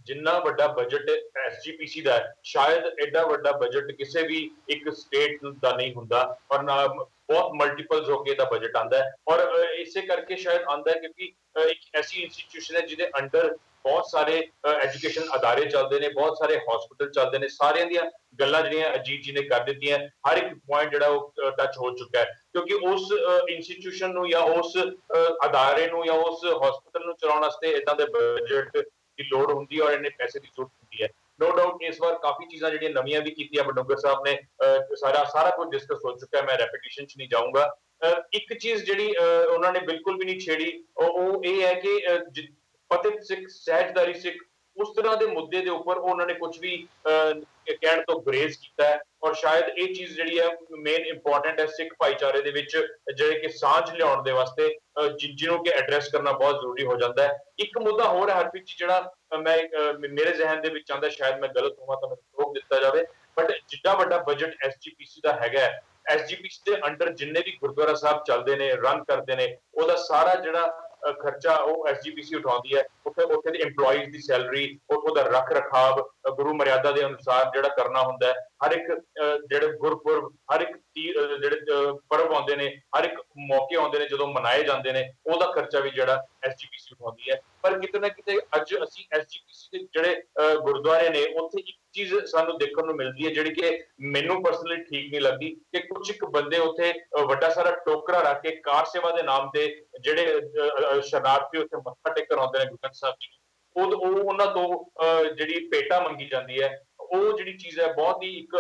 ਜਿੰਨਾ ਵੱਡਾ ਬਜਟ ਐਸਜੀਪੀਸੀ ਦਾ ਹੈ, ਸ਼ਾਇਦ ਐਡਾ ਵੱਡਾ ਬਜਟ ਕਿਸੇ ਵੀ ਇੱਕ ਸਟੇਟ ਦਾ ਨਹੀਂ ਹੁੰਦਾ, ਔਰ ਨਾ ਬਹੁਤ ਮਲਟੀਪਲਸ ਹੋ ਕੇ ਇਹਦਾ ਬਜਟ ਆਉਂਦਾ ਹੈ। ਔਰ ਇਸੇ ਕਰਕੇ ਸ਼ਾਇਦ ਆਉਂਦਾ ਹੈ ਕਿਉਂਕਿ ਇੱਕ ਐਸੀ ਇੰਸਟੀਟਿਊਸ਼ਨ ਹੈ ਜਿਹਦੇ ਅੰਡਰ ਬਹੁਤ ਸਾਰੇ ਐਜੂਕੇਸ਼ਨ ਅਦਾਰੇ ਚੱਲਦੇ ਨੇ, ਬਹੁਤ ਸਾਰੇ ਹਸਪੀਟਲ ਚੱਲਦੇ ਨੇ, ਸਾਰਿਆਂ ਦੀਆਂ ਗੱਲਾਂ ਜਿਹੜੀਆਂ ਅਜੀਤ ਜੀ ਨੇ ਕਰ ਦਿੱਤੀਆਂ, ਹਰ ਇੱਕ ਪੁਆਇੰਟ ਜਿਹੜਾ ਉਹ ਟੱਚ ਹੋ ਚੁੱਕਾ ਹੈ, ਕਿਉਂਕਿ ਉਸ ਇੰਸਟੀਟਿਊਸ਼ਨ ਨੂੰ ਜਾਂ ਉਸ ਅਦਾਰੇ ਨੂੰ ਜਾਂ ਉਸ ਹਸਪੀਟਲ ਨੂੰ ਚਲਾਉਣ ਵਾਸਤੇ ਇਦਾਂ ਦੇ ਬਜਟ ਦੀ ਲੋੜ ਹੁੰਦੀ ਹੈ ਔਰ ਇੰਨੇ ਪੈਸੇ ਦੀ ਜ਼ਰੂਰਤ ਹੁੰਦੀ ਹੈ। ਨੋ ਡਾਊਟ ਇਸ ਵਾਰ ਕਾਫੀ ਚੀਜ਼ਾਂ ਜਿਹੜੀਆਂ ਨਵੀਆਂ ਵੀ ਕੀਤੀਆਂ ਬਡੂੰਗਰ ਸਾਹਿਬ ਨੇ, ਸਾਰਾ ਕੁਝ ਡਿਸਕਸ ਹੋ ਚੁੱਕਾ ਹੈ, ਮੈਂ ਰੈਪੀਟੀਸ਼ਨ 'ਚ ਨਹੀਂ ਜਾਊਂਗਾ। ਇੱਕ ਚੀਜ਼ ਜਿਹੜੀ ਉਹਨਾਂ ਨੇ ਬਿਲਕੁਲ ਵੀ ਨਹੀਂ ਛੇੜੀ ਉਹ ਇਹ ਹੈ ਕਿ ਪਤਿਤ ਸਿੱਖ, ਸਹਿਜਦਾਰੀ ਸਿੱਖ, ਉਸ ਤਰ੍ਹਾਂ ਦੇ ਮੁੱਦੇ ਦੇ ਉੱਪਰ ਉਹਨਾਂ ਨੇ ਕੁਝ ਵੀ ਕਹਿਣ ਤੋਂ ਗੁਰੇਜ਼ ਕੀਤਾ ਹੈ। ਔਰ ਸ਼ਾਇਦ ਇਹ ਚੀਜ਼ ਜਿਹੜੀ ਹੈ ਮੇਨ ਇੰਪੋਰਟੈਂਟ ਹੈ ਸਿੱਖ ਭਾਈਚਾਰੇ ਦੇ ਵਿੱਚ, ਜਿਹੜੇ ਕਿ ਸਾਂਝ ਲਿਆਉਣ ਦੇ ਵਾਸਤੇ ਜਿਹਨੂੰ ਕਿ ਐਡਰੈਸ ਕਰਨਾ ਬਹੁਤ ਜ਼ਰੂਰੀ ਹੋ ਜਾਂਦਾ ਹੈ। ਇੱਕ ਮੁੱਦਾ ਹੋਰ ਹੈ ਹਰਪ੍ਰੀਤ ਜੀ, ਜਿਹੜਾ ਮੇਰੇ ਜ਼ਿਹਨ ਦੇ ਵਿੱਚ ਆਉਂਦਾ, ਸ਼ਾਇਦ ਮੈਂ ਗਲਤ ਹੋਵਾਂ ਤਾਂ ਮੈਨੂੰ ਰੋਕ ਦਿੱਤਾ ਜਾਵੇ, ਬਟ ਜਿੱਡਾ ਵੱਡਾ ਬਜਟ ਐਸਜੀਪੀਸੀ ਦਾ ਹੈਗਾ, ਐਸਜੀਪੀਸੀ ਦੇ ਅੰਡਰ ਜਿੰਨੇ ਵੀ ਗੁਰਦੁਆਰਾ ਸਾਹਿਬ ਚੱਲਦੇ ਨੇ, ਰਨ ਕਰਦੇ ਨੇ, ਉਹਦਾ ਸਾਰਾ ਜਿਹੜਾ ਖਰਚਾ ਉਹ ਐਸਜੀਪੀਸੀ ਉਠਾਉਂਦੀ ਹੈ। ਉੱਥੇ ਦੇ EMPLOYEES ਦੀ ਸੈਲਰੀ, ਉਹਦਾ ਰੱਖ ਰਖਾਵ ਗੁਰੂ ਮਰਿਆਦਾ ਦੇ ਅਨੁਸਾਰ ਜਿਹੜਾ ਕਰਨਾ ਹੁੰਦਾ ਹੈ, ਹਰ ਇੱਕ ਜਿਹੜੇ ਗੁਰਪੁਰਬ, ਹਰ ਇੱਕ ਜਿਹੜੇ ਪਰਬ ਆਉਂਦੇ ਨੇ, ਹਰ ਇੱਕ ਮੌਕੇ ਆਉਂਦੇ ਨੇ ਜਦੋਂ ਮਨਾਏ ਜਾਂਦੇ ਨੇ, ਉਹਦਾ ਖਰਚਾ ਵੀ ਜਿਹੜਾ ਐਸਜੀਪੀਸੀ ਉਠਾਉਂਦੀ ਹੈ। ਪਰ ਕਿਤੇ ਨਾ ਕਿਤੇ ਅੱਜ ਅਸੀਂ ਐਸਜੀਪੀਸੀ ਦੇ ਜਿਹੜੇ ਗੁਰਦੁਆਰੇ ਨੇ, ਉੱਥੇ ਇੱਕ ਚੀਜ਼ ਸਾਨੂੰ ਦੇਖਣ ਨੂੰ ਮਿਲਦੀ ਹੈ ਜਿਹੜੀ ਕਿ ਮੈਨੂੰ ਪਰਸਨਲੀ ਠੀਕ ਨਹੀਂ ਲੱਗਦੀ, ਕਿ ਕੁਝ ਇੱਕ ਬੰਦੇ ਉੱਥੇ ਵੱਡਾ ਸਾਰਾ ਟੋਕਰਾ ਰੱਖ ਕੇ ਕਾਰ ਸੇਵਾ ਦੇ ਨਾਮ ਤੇ ਜਿਹੜੇ ਸ਼ਰਨਾਰਥੀ ਉੱਥੇ ਮੱਥਾ ਟੇਕਣ ਆਉਂਦੇ ਨੇ ਗੁਰੂ ਗ੍ਰੰਥ ਸਾਹਿਬ ਜੀ ਨੂੰ, ਉਹ ਉਹਨਾਂ ਤੋਂ ਜਿਹੜੀ ਭੇਟਾ ਮੰਗੀ ਜਾਂਦੀ ਹੈ, ਉਹ ਜਿਹੜੀ ਚੀਜ਼ ਹੈ ਬਹੁਤ ਹੀ ਇੱਕ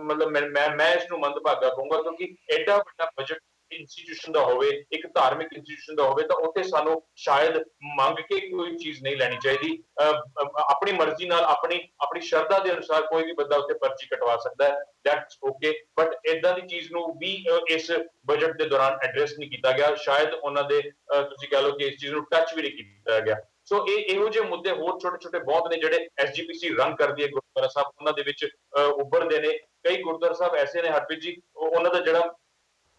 ਮਤਲਬ ਮੈਂ ਇਸ ਨੂੰ ਮੰਦਭਾਗਾ ਕਹੂੰਗਾ, ਕਿਉਂਕਿ ਐਡਾ ਵੱਡਾ ਬਜਟ ਇੰਸਟੀਟਿਊਸ਼ਨ ਦਾ ਹੋਵੇ, ਇੱਕ ਧਾਰਮਿਕ ਇੰਸਟੀਟਿਊਸ਼ਨ ਦਾ ਹੋਵੇ, ਤਾਂ ਉੱਥੇ ਸਾਨੂੰ ਸ਼ਾਇਦ ਮੰਗ ਕੇ ਕੋਈ ਚੀਜ਼ ਨਹੀਂ ਲੈਣੀ ਚਾਹੀਦੀ। ਆਪਣੀ ਮਰਜ਼ੀ ਨਾਲ, ਆਪਣੀ ਸ਼ਰਧਾ ਦੇ ਅਨੁਸਾਰ ਕੋਈ ਵੀ ਬੰਦਾ ਉੱਥੇ ਪਰਚੀ ਕਟਵਾ ਸਕਦਾ ਹੈ, ਦੈਟਸ ਓਕੇ, ਬਟ ਏਦਾਂ ਦੀ ਚੀਜ਼ ਨੂੰ ਵੀ ਇਸ ਬਜਟ ਦੇ ਦੌਰਾਨ ਐਡਰੈਸ ਨਹੀਂ ਕੀਤਾ ਗਿਆ। ਸ਼ਾਇਦ ਉਹਨਾਂ ਦੇ ਤੁਸੀਂ ਕਹਿ ਲਓ ਕਿ ਇਸ ਚੀਜ਼ ਨੂੰ ਟੱਚ ਵੀ ਨਹੀਂ ਕੀਤਾ ਗਿਆ। ਸੋ ਇਹੋ ਜਿਹੇ ਮੁੱਦੇ ਹੋਰ ਛੋਟੇ-ਛੋਟੇ ਬਹੁਤ ਨੇ ਜਿਹੜੇ ਐਸਜੀਪੀਸੀ ਰਨ ਕਰਦੀ ਹੈ ਗੁਰਦੁਆਰਾ ਸਾਹਿਬ, ਉਹਨਾਂ ਦੇ ਵਿੱਚ ਉੱਭਰਦੇ ਨੇ। ਕਈ ਗੁਰਦੁਆਰਾ ਸਾਹਿਬ ਐਸੇ ਨੇ ਹਰਪ੍ਰੀਤ ਜੀ, ਉਹਨਾਂ ਦਾ ਜਿਹੜਾ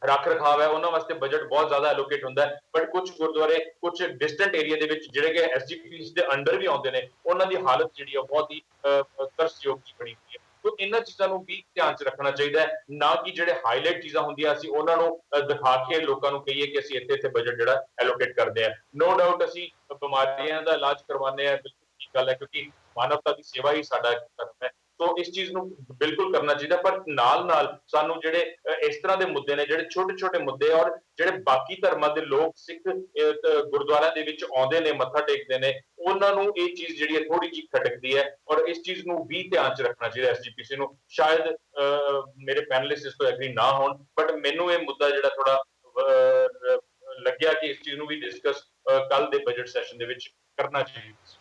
ਰੱਖ ਰਖਾਵ ਹੈ, ਉਹਨਾਂ ਵਾਸਤੇ ਬਜਟ ਬਹੁਤ ਜ਼ਿਆਦਾ ਐਲੋਕੇਟ ਹੁੰਦਾ ਹੈ, ਬਟ ਕੁਝ ਗੁਰਦੁਆਰੇ ਕੁਝ ਡਿਸਟੈਂਟ ਏਰੀਆ ਦੇ ਵਿੱਚ ਜਿਹੜੇ ਕਿ ਐਸਜੀਪੀਸੀ ਦੇ ਅੰਡਰ ਵੀ ਆਉਂਦੇ ਨੇ, ਉਹਨਾਂ ਦੀ ਹਾਲਤ ਜਿਹੜੀ ਆ ਬਹੁਤ ਹੀ ਤਰਸਯੋਗ ਜੀ ਬਣੀ ਹੋਈ ਹੈ। ਸੋ ਇਹਨਾਂ ਚੀਜ਼ਾਂ ਨੂੰ ਵੀ ਧਿਆਨ 'ਚ ਰੱਖਣਾ ਚਾਹੀਦਾ ਹੈ, ਨਾ ਕਿ ਜਿਹੜੇ ਹਾਈਲਾਈਟ ਚੀਜ਼ਾਂ ਹੁੰਦੀਆਂ ਅਸੀਂ ਉਹਨਾਂ ਨੂੰ ਦਿਖਾ ਕੇ ਲੋਕਾਂ ਨੂੰ ਕਹੀਏ ਕਿ ਅਸੀਂ ਇੱਥੇ ਬਜਟ ਜਿਹੜਾ ਐਲੋਕੇਟ ਕਰਦੇ ਹਾਂ। ਨੋ ਡਾਊਟ ਅਸੀਂ ਬਿਮਾਰੀਆਂ ਦਾ ਇਲਾਜ ਕਰਵਾਉਂਦੇ ਹਾਂ, ਬਿਲਕੁਲ ਠੀਕ ਗੱਲ ਹੈ, ਕਿਉਂਕਿ ਮਾਨਵਤਾ ਦੀ ਸੇਵਾ ਹੀ ਸਾਡਾ ਧਰਮ ਹੈ। ਸੋ ਇਸ ਚੀਜ਼ ਨੂੰ ਬਿਲਕੁਲ ਕਰਨਾ ਚਾਹੀਦਾ, ਪਰ ਨਾਲ ਸਾਨੂੰ ਜਿਹੜੇ ਇਸ ਤਰ੍ਹਾਂ ਦੇ ਮੁੱਦੇ ਨੇ, ਜਿਹੜੇ ਛੋਟੇ-ਛੋਟੇ ਮੁੱਦੇ, ਔਰ ਜਿਹੜੇ ਬਾਕੀ ਧਰਮਾਂ ਦੇ ਲੋਕ ਸਿੱਖ ਗੁਰਦੁਆਰਿਆਂ ਦੇ ਵਿੱਚ ਆਉਂਦੇ ਨੇ, ਮੱਥਾ ਟੇਕਦੇ ਨੇ, ਉਹਨਾਂ ਨੂੰ ਇਹ ਚੀਜ਼ ਜਿਹੜੀ ਹੈ ਥੋੜੀ ਜਿਹੀ ਖਟਕਦੀ ਹੈ, ਔਰ ਇਸ ਚੀਜ਼ ਨੂੰ ਵੀ ਧਿਆਨ 'ਚ ਰੱਖਣਾ ਚਾਹੀਦਾ ਐਸਜੀਪੀਸੀ ਨੂੰ। ਸ਼ਾਇਦ ਮੇਰੇ ਪੈਨਲਿਸਟ ਇਸ ਤੋਂ ਐਗਰੀ ਨਾ ਹੋਣ, ਬਟ ਮੈਨੂੰ ਇਹ ਮੁੱਦਾ ਜਿਹੜਾ ਥੋੜਾ ਲੱਗਿਆ ਕਿ ਇਸ ਚੀਜ਼ ਨੂੰ ਵੀ ਡਿਸਕਸ ਕੱਲ ਦੇ ਬਜਟ ਸੈਸ਼ਨ ਦੇ ਵਿੱਚ ਕਰਨਾ ਚਾਹੀਦਾ।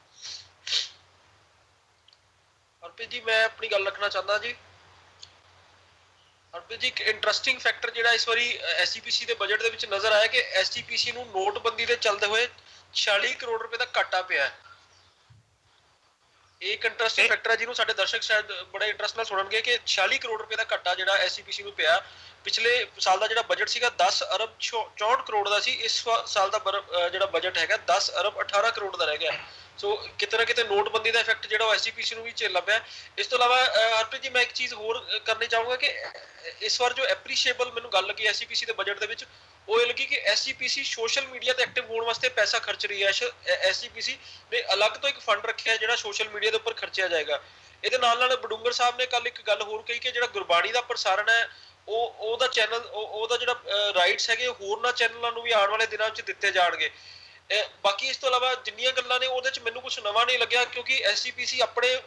ਹਰਪ੍ਰੀਤ ਜੀ, ਮੈਂ ਆਪਣੀ ਗੱਲ ਰੱਖਣਾ ਚਾਹੁੰਦਾ ਜੀ। ਹਰਪ੍ਰੀਤ ਜੀ, ਇੱਕ ਇੰਟਰਸਟਿੰਗ ਫੈਕਟਰ ਜਿਹੜਾ ਇਸ ਵਾਰੀ ਐਸਜੀਪੀਸੀ ਦੇ ਬਜਟ ਦੇ ਵਿੱਚ ਨਜ਼ਰ ਆਇਆ ਕਿ ਐਸਜੀਪੀਸੀ ਨੂੰ ਨੋਟਬੰਦੀ ਦੇ ਚੱਲਦੇ ਹੋਏ 46 ਕਰੋੜ ਰੁਪਏ ਦਾ ਘਾਟਾ ਪਿਆ ਹੈ। ਇਹ ਇੱਕ ਇੰਟਰਸਟਿੰਗ ਫੈਕਟਰ ਹੈ ਜਿਹਨੂੰ ਸਾਡੇ ਦਰਸ਼ਕ ਸ਼ਾਇਦ ਬੜੇ ਇੰਟਰਸਟ ਨਾਲ ਸੁਣਨਗੇ ਕਿ 46 ਕਰੋੜ ਰੁਪਏ ਦਾ ਘਾਟਾ ਜਿਹੜਾ ਐਸਜੀਪੀਸੀ ਨੂੰ ਪਿਆ। ਪਿਛਲੇ ਸਾਲ ਦਾ ਜਿਹੜਾ ਬਜਟ ਸੀਗਾ 10 ਅਰਬ 64 ਕਰੋੜ ਦਾ ਸੀ, ਇਸ ਸਾਲ ਦਾ ਜਿਹੜਾ ਬਜਟ ਹੈਗਾ 10 ਅਰਬ 18 ਕਰੋੜ ਦਾ ਰਹਿ ਗਿਆ। ਸੋ ਕਿਤੇ ਨਾ ਕਿਤੇ ਨੋਟਬੰਦੀ ਦਾ ਇਫੈਕਟ ਜਿਹੜਾ ਉਹ ਐਸਜੀਪੀਸੀ ਨੂੰ ਵੀ ਝੇਲਣਾ ਪਿਆ। ਇਸ ਤੋਂ ਇਲਾਵਾ ਹਰਪ੍ਰੀਤ ਜੀ, ਮੈਂ ਇੱਕ ਚੀਜ਼ ਹੋਰ ਕਰਨੀ ਚਾਹੂੰਗਾ ਕਿ ਇਸ ਵਾਰ ਜੋ ਐਪਰੀਸ਼ੀਏਬਲ ਮੈਨੂੰ ਗੱਲ ਲੱਗੀ ਐਸਜੀਪੀਸੀ ਦੇ ਬਜਟ ਦੇ ਵਿੱਚ, ਉਹ ਇਹ ਲੱਗੀ ਕਿ ਐਸਜੀਪੀਸੀ ਸੋਸ਼ਲ ਮੀਡੀਆ ਤੇ ਐਕਟਿਵ ਹੋਣ ਵਾਸਤੇ ਪੈਸਾ ਖਰਚ ਰਹੀ ਹੈ। ਐਸਜੀਪੀਸੀ ਨੇ ਅਲੱਗ ਤੋਂ ਇੱਕ ਫੰਡ ਰੱਖਿਆ ਜਿਹੜਾ ਸੋਸ਼ਲ ਮੀਡੀਆ ਦੇ ਉੱਪਰ ਖਰਚਿਆ ਜਾਏਗਾ। ਇਹਦੇ ਨਾਲ ਬਡੂੰਗਰ ਸਾਹਿਬ ਨੇ ਕੱਲ ਇੱਕ ਗੱਲ ਹੋਰ ਕਹੀ ਕਿ ਜਿਹੜਾ ਗੁਰਬਾਣੀ ਦਾ ਪ੍ਰਸਾਰਣ ਹੈ ਉਹਦਾ ਚੈਨਲ, ਉਹਦਾ ਜਿਹੜਾ ਰਾਈਟਸ ਹੈਗੇ ਹੋਰਨਾਂ ਚੈਨਲਾਂ ਨੂੰ ਵੀ ਆਉਣ ਵਾਲੇ ਦਿਨਾਂ ਵਿੱਚ ਦਿੱਤੇ ਜਾਣਗੇ। ਬਾਕੀ ਇਸ ਤੋਂ ਇਲਾਵਾ ਜਿੰਨੀਆਂ ਗੱਲਾਂ ਨੇ ਉਹਦੇ 'ਚ ਮੈਨੂੰ ਕੁਝ ਨਵਾਂ ਨਹੀਂ ਲੱਗਿਆ, ਕਿਉਂਕਿ ਐਸਜੀਪੀਸੀ ਆਪਣੇ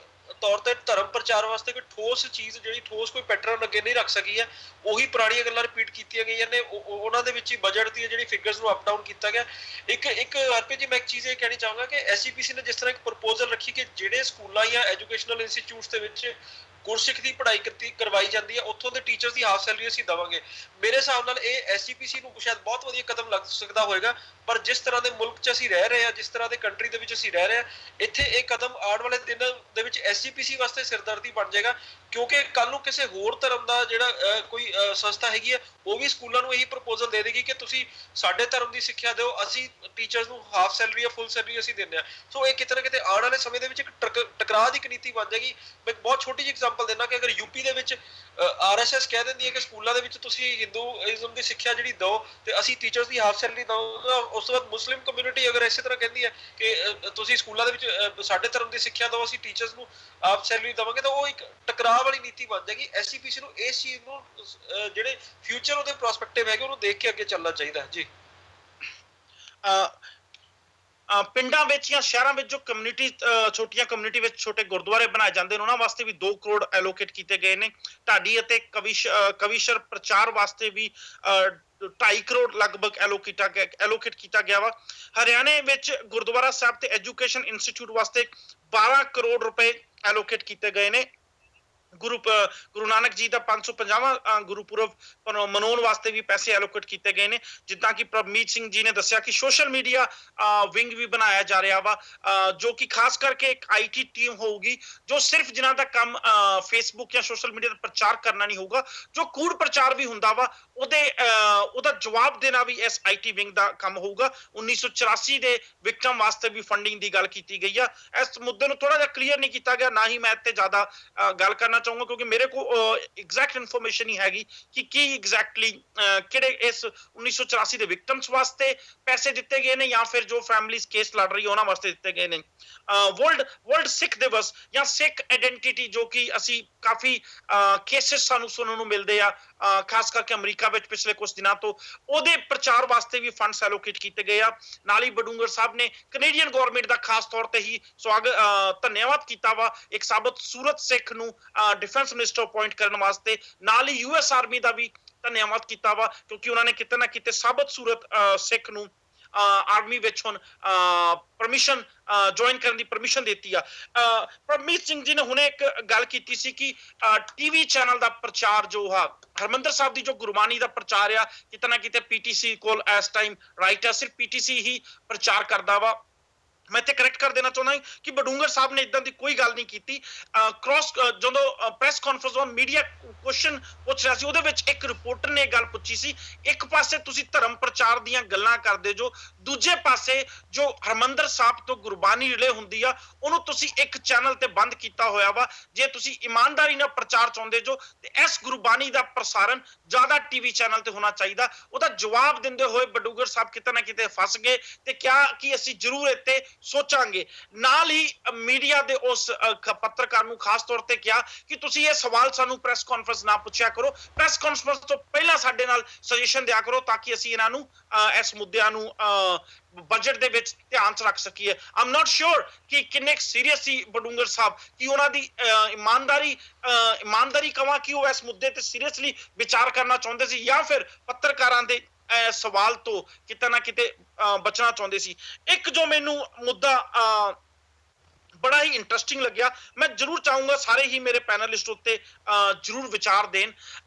ਤੌਰ ਤੇ ਧਰਮ ਪ੍ਰਚਾਰ ਵਾਸਤੇ ਕੋਈ ਠੋਸ ਚੀਜ਼, ਜਿਹੜੀ ਠੋਸ ਕੋਈ ਪੈਟਰਨ ਅੱਗੇ ਨਹੀਂ ਰੱਖ ਸਕੀ ਹੈ। ਉਹੀ ਪੁਰਾਣੀਆਂ ਗੱਲਾਂ ਰਿਪੀਟ ਕੀਤੀਆਂ ਗਈਆਂ ਨੇ, ਉਹਨਾਂ ਦੇ ਵਿੱਚ ਹੀ ਬਜਟ ਦੀ ਜਿਹੜੀ ਫਿਗਰਸ ਨੂੰ ਅਪ ਡਾਊਨ ਕੀਤਾ ਗਿਆ। ਇੱਕ ਹਰਪ੍ਰੀਤ ਜੀ, ਮੈਂ ਇੱਕ ਚੀਜ਼ ਇਹ ਕਹਿਣੀ ਚਾਹਾਂਗਾ ਕਿ ਐਸਜੀਪੀਸੀ ਨੇ ਜਿਸ ਤਰ੍ਹਾਂ ਇੱਕ ਪ੍ਰਪੋਜ਼ਲ ਰੱਖੀ ਕਿ ਜਿਹੜੇ ਸਕੂਲਾਂ ਜਾਂ ਐਜੂਕੇਸ਼ਨਲ ਇੰਸਟੀਚਿਊਟਸ ਦੇ ਵਿੱਚ ਗੁਰਸਿੱਖ ਦੀ ਪੜ੍ਹਾਈ ਕਰਵਾਈ ਜਾਂਦੀ ਹੈ ਉੱਥੋਂ ਦੇ ਟੀਚਰਸ ਦੀ ਹਾਫ ਸੈਲਰੀ ਅਸੀਂ ਦੇਵਾਂਗੇ। ਮੇਰੇ ਹਿਸਾਬ ਨਾਲ ਇਹ ਐਸਜੀਪੀਸੀ ਨੂੰ ਸ਼ਾਇਦ ਬਹੁਤ ਵਧੀਆ ਕਦਮ ਲੱਗ ਸਕਦਾ ਹੋਏਗਾ, ਪਰ ਜਿਸ ਤਰ੍ਹਾਂ ਦੇ ਮੁਲਕ 'ਚ ਅਸੀਂ ਰਹਿ ਰਹੇ ਹਾਂ, ਜਿਸ ਤਰ੍ਹਾਂ ਦੇ ਕੰਟਰੀ ਦੇ ਵਿੱਚ ਅਸੀਂ ਰਹਿ ਰਹੇ ਹਾਂ, ਇੱਥੇ ਇਹ ਕਦਮ ਆਉਣ ਵਾਲੇ ਦਿਨਾਂ ਦੇ ਵਿੱਚ ਐਸਜੀਪੀਸੀ ਵਾਸਤੇ ਸਿਰਦਰਦੀ ਬਣ ਜਾਏਗਾ, ਕਿਉਂਕਿ ਕੱਲ ਨੂੰ ਕਿਸੇ ਹੋਰ ਧਰਮ ਦਾ ਜਿਹੜਾ ਕੋਈ ਸੰਸਥਾ ਹੈਗੀ ਹੈ ਉਹ ਵੀ ਸਕੂਲਾਂ ਨੂੰ ਇਹੀ ਪ੍ਰਪੋਜ਼ਲ ਦੇ ਦੇਗੀ ਕਿ ਤੁਸੀਂ ਸਾਡੇ ਧਰਮ ਦੀ ਸਿੱਖਿਆ ਦਿਓ, ਅਸੀਂ ਟੀਚਰਸ ਨੂੰ ਹਾਫ ਸੈਲਰੀ ਜਾਂ ਫੁੱਲ ਸੈਲਰੀ ਅਸੀਂ ਦਿੰਦੇ ਹਾਂ। ਸੋ ਇਹ ਕਿਤੇ ਨਾ ਕਿਤੇ ਆਉਣ ਵਾਲੇ ਸਮੇਂ ਦੇ ਵਿੱਚ ਇੱਕ ਟਕਰਾਅ ਦੀ ਨੀਤੀ ਬਣ ਜਾਏਗੀ। ਮੈਂ ਇੱਕ ਬਹੁਤ ਛੋਟੀ ਜਿਹੀ ਐਗਜ਼ਾਮਪਲ ਦਿੰਦਾ ਕਿ ਅਗਰ ਯੂਪੀ ਦੇ ਵਿੱਚ ਆਰਐਸਐਸ ਕਹਿ ਦਿੰਦੀ ਹੈ ਕਿ ਸਕੂਲਾਂ ਦੇ ਵਿੱਚ ਤੁਸੀਂ ਹਿੰਦੂਇਜ਼ਮ ਦੀ ਸਿੱਖਿਆ ਜਿਹੜੀ ਦਿਓ ਤੇ ਅਸੀਂ ਟੀਚਰਸ ਦੀ ਹਾਫ ਸੈਲਰੀ ਦਿਓ, ਉਸ ਤੋਂ ਬਾਅਦ ਮੁਸਲਿਮ ਕਮਿਊਨਿਟੀ ਅਗਰ ਇਸੇ ਤਰ੍ਹਾਂ ਕਹਿੰਦੀ ਹੈ ਕਿ ਤੁਸੀਂ ਸਕੂਲਾਂ ਦੇ ਵਿੱਚ ਸਾਡੇ ਧਰਮ ਦੀ ਸਿੱਖਿਆ ਦਿਓ, ਅਸੀਂ ਟੀਚਰਸ ਨੂੰ ਹਾਫ ਸੈਲਰੀ ਦੇਵਾਂਗੇ, ਤਾਂ ਉਹ ਇੱਕ ਟਕਰਾਅ ਵਾਲੀ ਨੀਤੀ ਬਣ ਜਾਏਗੀ। ਐਸਜੀਪੀਸੀ ਨੂੰ ਇਸ ਚੀਜ਼ ਨੂੰ ਜਿਹੜੇ ਫਿਊਚਰ ਉਹਦੇ ਪ੍ਰੋਸਪੈਕਟਿਵ ਹੈਗੇ ਉਹਨੂੰ ਦੇਖ ਕੇ ਅੱਗੇ ਚੱਲਣਾ ਚਾਹੀਦਾ ਜੀ। ਪਿੰਡਾਂ ਵਿੱਚ ਜਾਂ ਸ਼ਹਿਰਾਂ ਵਿੱਚ ਜੋ ਕਮਿਊਨਿਟੀ ਛੋਟੀਆਂ ਕਮਿਊਨਿਟੀ ਵਿੱਚ ਛੋਟੇ ਗੁਰਦੁਆਰੇ ਬਣਾਏ ਜਾਂਦੇ ਨੇ ਉਹਨਾਂ ਵਾਸਤੇ ਵੀ 2 ਕਰੋੜ ਐਲੋਕੇਟ ਕੀਤੇ ਗਏ ਨੇ। ਢਾਡੀ ਅਤੇ ਕਵੀਸ਼ਰ ਪ੍ਰਚਾਰ ਵਾਸਤੇ ਵੀ 2.5 ਕਰੋੜ ਲਗਭਗ ਐਲੋਕੇਟ ਕੀਤਾ ਗਿਆ ਵਾ। ਹਰਿਆਣੇ ਵਿੱਚ ਗੁਰਦੁਆਰਾ ਸਾਹਿਬ ਤੇ ਐਜੂਕੇਸ਼ਨ ਇੰਸਟੀਚਿਊਟ ਵਾਸਤੇ 12 ਕਰੋੜ ਰੁਪਏ ਐਲੋਕੇਟ ਕੀਤੇ ਗਏ ਨੇ। ਗੁਰੂ ਨਾਨਕ ਜੀ ਦਾ 550ਵਾਂ ਗੁਰਪੁਰਬ ਮਨਾਉਣ ਵਾਸਤੇ ਵੀ ਪੈਸੇ ਐਲੋਕੇਟ ਕੀਤੇ ਗਏ ਨੇ। ਜਿੱਦਾਂ ਕਿ ਪ੍ਰਭਮੀਤ ਸਿੰਘ ਜੀ ਨੇ ਦੱਸਿਆ ਕਿ ਸੋਸ਼ਲ ਮੀਡੀਆ ਵਿੰਗ ਵੀ ਬਣਾਇਆ ਜਾ ਰਿਹਾ ਵਾ, ਜੋ ਕਿ ਖਾਸ ਕਰਕੇ ਇੱਕ ਆਈਟੀ ਟੀਮ ਹੋਊਗੀ ਜੋ ਸਿਰਫ ਜਿਨ੍ਹਾਂ ਦਾ ਕੰਮ ਫੇਸਬੁੱਕ ਜਾਂ ਸੋਸ਼ਲ ਮੀਡੀਆ ਤੇ ਪ੍ਰਚਾਰ ਕਰਨਾ ਨਹੀਂ ਹੋਊਗਾ, ਜੋ ਕੂੜ ਪ੍ਰਚਾਰ ਵੀ ਹੁੰਦਾ ਵਾ ਉਹਦਾ ਜਵਾਬ ਦੇਣਾ ਵੀ ਇਸ ਆਈਟੀ ਵਿੰਗ ਦਾ ਕੰਮ ਹੋਊਗਾ। 1984 ਦੇ ਵਿਕਟਮ ਵਾਸਤੇ ਵੀ ਫੰਡਿੰਗ ਦੀ ਗੱਲ ਕੀਤੀ ਗਈ ਆ। ਇਸ ਮੁੱਦੇ ਨੂੰ ਥੋੜਾ ਜਿਹਾ ਕਲੀਅਰ ਨਹੀਂ ਕੀਤਾ ਗਿਆ, ਨਾ ਹੀ ਮੈਂ ਇੱਥੇ ਜ਼ਿਆਦਾ ਗੱਲ ਕਰਨਾ ਚਾਹੂੰਗਾ ਕਿਉਂਕਿ ਮੇਰੇ ਕੋਲ ਐਗਜ਼ੈਕਟ ਇਨਫੋਰਮੇਸ਼ਨ ਨਹੀਂ ਹੈਗੀ ਕਿ ਕੀ ਐਗਜ਼ੈਕਟਲੀ ਕਿਹੜੇ ਇਸ 1984 ਦੇ ਵਿਕਟਮਸ ਵਾਸਤੇ ਪੈਸੇ ਦਿੱਤੇ ਗਏ ਨੇ ਜਾਂ ਫਿਰ ਜੋ ਫੈਮਿਲੀਜ਼ ਕੇਸ ਲੜ ਰਹੀ ਉਹਨਾਂ ਵਾਸਤੇ ਦਿੱਤੇ ਗਏ ਨੇ। ਵਰਲਡ ਸਿੱਖ ਦਿਵਸ ਜਾਂ ਸਿੱਖ ਆਇਡੈਂਟੀਟੀ ਜੋ ਕਿ ਅਸੀਂ ਕਾਫੀ ਕੇਸਿਸ ਸਾਨੂੰ ਸੁਣਨ ਨੂੰ ਮਿਲਦੇ ਆ, ਖਾਸ ਕਰਕੇ ਅਮਰੀਕਾ ਵਿੱਚ ਪਿਛਲੇ ਕੁਝ ਦਿਨਾਂ ਤੋਂ, ਉਹਦੇ ਪ੍ਰਚਾਰ ਵਾਸਤੇ ਵੀ ਫੰਡਸ ਐਲੋਕੇਟ ਕੀਤੇ ਗਏ ਆ। ਨਾਲ ਹੀ ਬਡੂੰਗਰ ਸਾਹਿਬ ਨੇ ਕੈਨੇਡੀਅਨ ਗਵਰਨਮੈਂਟ ਦਾ ਖਾਸ ਤੌਰ ਤੇ ਹੀ ਧੰਨਵਾਦ ਕੀਤਾ ਵਾ ਇੱਕ ਸਾਬਤ ਸੂਰਤ ਸਿੱਖ ਨੂੰ डिफेंस मिनिस्टर अपॉइंट करने वास्ते। नाल ही यूएस आर्मी का भी धन्यवाद किया वा क्योंकि उन्होंने किते ना किते साबित सूरत सिख नूं आर्मी विच हुण परमिशन ज्वाइन करने की परमिशन देती है। परमीत सिंह जी ने हुणे एक गल कीती सी कि टीवी चैनल का प्रचार जो है हरमंदर साहब की जो गुरबानी का प्रचार आ किते ना किते पीटीसी कोल इस टाइम राइट है, सिर्फ पीटीसी ही प्रचार करता वा। मैं इत्थे करैक्ट कर देना चाਹੁੰਦਾ कि बडूंगर साहब ने इदां दी कोई गल नहीं कीती। ਜਦੋਂ press conference on media question ਪੁੱਛ ਰਿਹਾ ਸੀ ਉਹਦੇ ਵਿੱਚ ਇੱਕ ਰਿਪੋਰਟਰ ਨੇ ਗੱਲ ਪੁੱਛੀ ਸੀ, ਇੱਕ ਪਾਸੇ ਤੁਸੀਂ ਧਰਮ ਪ੍ਰਚਾਰ ਦੀਆਂ ਗੱਲਾਂ ਕਰਦੇ ਜੋ, ਦੂਜੇ ਪਾਸੇ ਜੋ ਹਰਮੰਦਰ ਸਾਹਿਬ ਤੋਂ ਗੁਰਬਾਨੀ ਰਿਲੇ ਹੁੰਦੀ ਆ ਉਹਨੂੰ ਤੁਸੀਂ ਇੱਕ ਚੈਨਲ ਤੇ ਬੰਦ ਕੀਤਾ ਹੋਇਆ ਵਾ। ਜੇ ਤੁਸੀਂ ਇਮਾਨਦਾਰੀ ਨਾਲ ਪ੍ਰਚਾਰ ਚਾਹੁੰਦੇ ਜੋ ਤੇ ਇਸ ਗੁਰਬਾਨੀ ਦਾ ਪ੍ਰਸਾਰਣ ਜ਼ਿਆਦਾ ਟੀਵੀ ਚੈਨਲ ਤੇ ਹੋਣਾ ਚਾਹੀਦਾ। ਉਹਦਾ ਜਵਾਬ ਦਿੰਦੇ ਹੋਏ ਬਡੂੰਗਰ ਸਾਹਿਬ ਕਿਤੇ ਨਾ ਕਿਤੇ ਫਸ ਗਏ ਤੇ ਕਿਹਾ ਕਿ ਅਸੀਂ ਜ਼ਰੂਰ ਇੱਥੇ ਸੋਚਾਂਗੇ। ਨਾਲ ਹੀ ਮੀਡੀਆ ਦੇ ਉਸ ਪੱਤਰਕਾਰ ਨੂੰ ਖਾਸ ਤੌਰ ਤੇ ਕਿਹਾ ਕਿ ਤੁਸੀਂ ਇਹ ਸਵਾਲ ਸਾਨੂੰ ਪ੍ਰੈਸ ਕਾਨਫਰੰਸ ਨਾ ਪੁੱਛਿਆ ਕਰੋ, ਪ੍ਰੈਸ ਕਾਨਫਰੰਸ ਤੋਂ ਪਹਿਲਾਂ ਸਾਡੇ ਨਾਲ ਸੁਜੈਸ਼ਨ ਦਿਆ ਕਰੋ ਤਾਂ ਕਿ ਅਸੀਂ ਇਹਨਾਂ ਨੂੰ ਇਸ ਮੁੱਦਿਆਂ ਨੂੰ ਬਜਟ ਦੇ ਵਿੱਚ ਧਿਆਨ ਚ ਰੱਖ ਸਕੀਏ। ਆਮ ਨਾਟ ਸ਼ੋਰ ਕਿ ਕਿੰਨੇ ਸੀਰੀਅਸ ਸੀ ਬਡੂੰਗਰ ਸਾਹਿਬ, ਕਿ ਉਹਨਾਂ ਦੀ ਇਮਾਨਦਾਰੀ ਕਵਾਂ ਕਿ ਉਹ ਇਸ ਮੁੱਦੇ ਤੇ ਸੀਰੀਅਸਲੀ ਵਿਚਾਰ ਕਰਨਾ ਚਾਹੁੰਦੇ ਸੀ ਜਾਂ ਫਿਰ ਪੱਤਰਕਾਰਾਂ ਦੇ ਸਵਾਲ ਤੋਂ ਕਿਤੇ ਨਾ ਕਿਤੇ ਬਚਣਾ ਚਾਹੁੰਦੇ ਸੀ। ਇੱਕ ਜੋ ਮੈਨੂੰ ਮੁੱਦਾ बड़ा ही इंटरेस्टिंग लग्या, मैं जरूर चाहूंगा सारे ही मेरे पैनलिस्ट उत्ते जरूर विचार देन।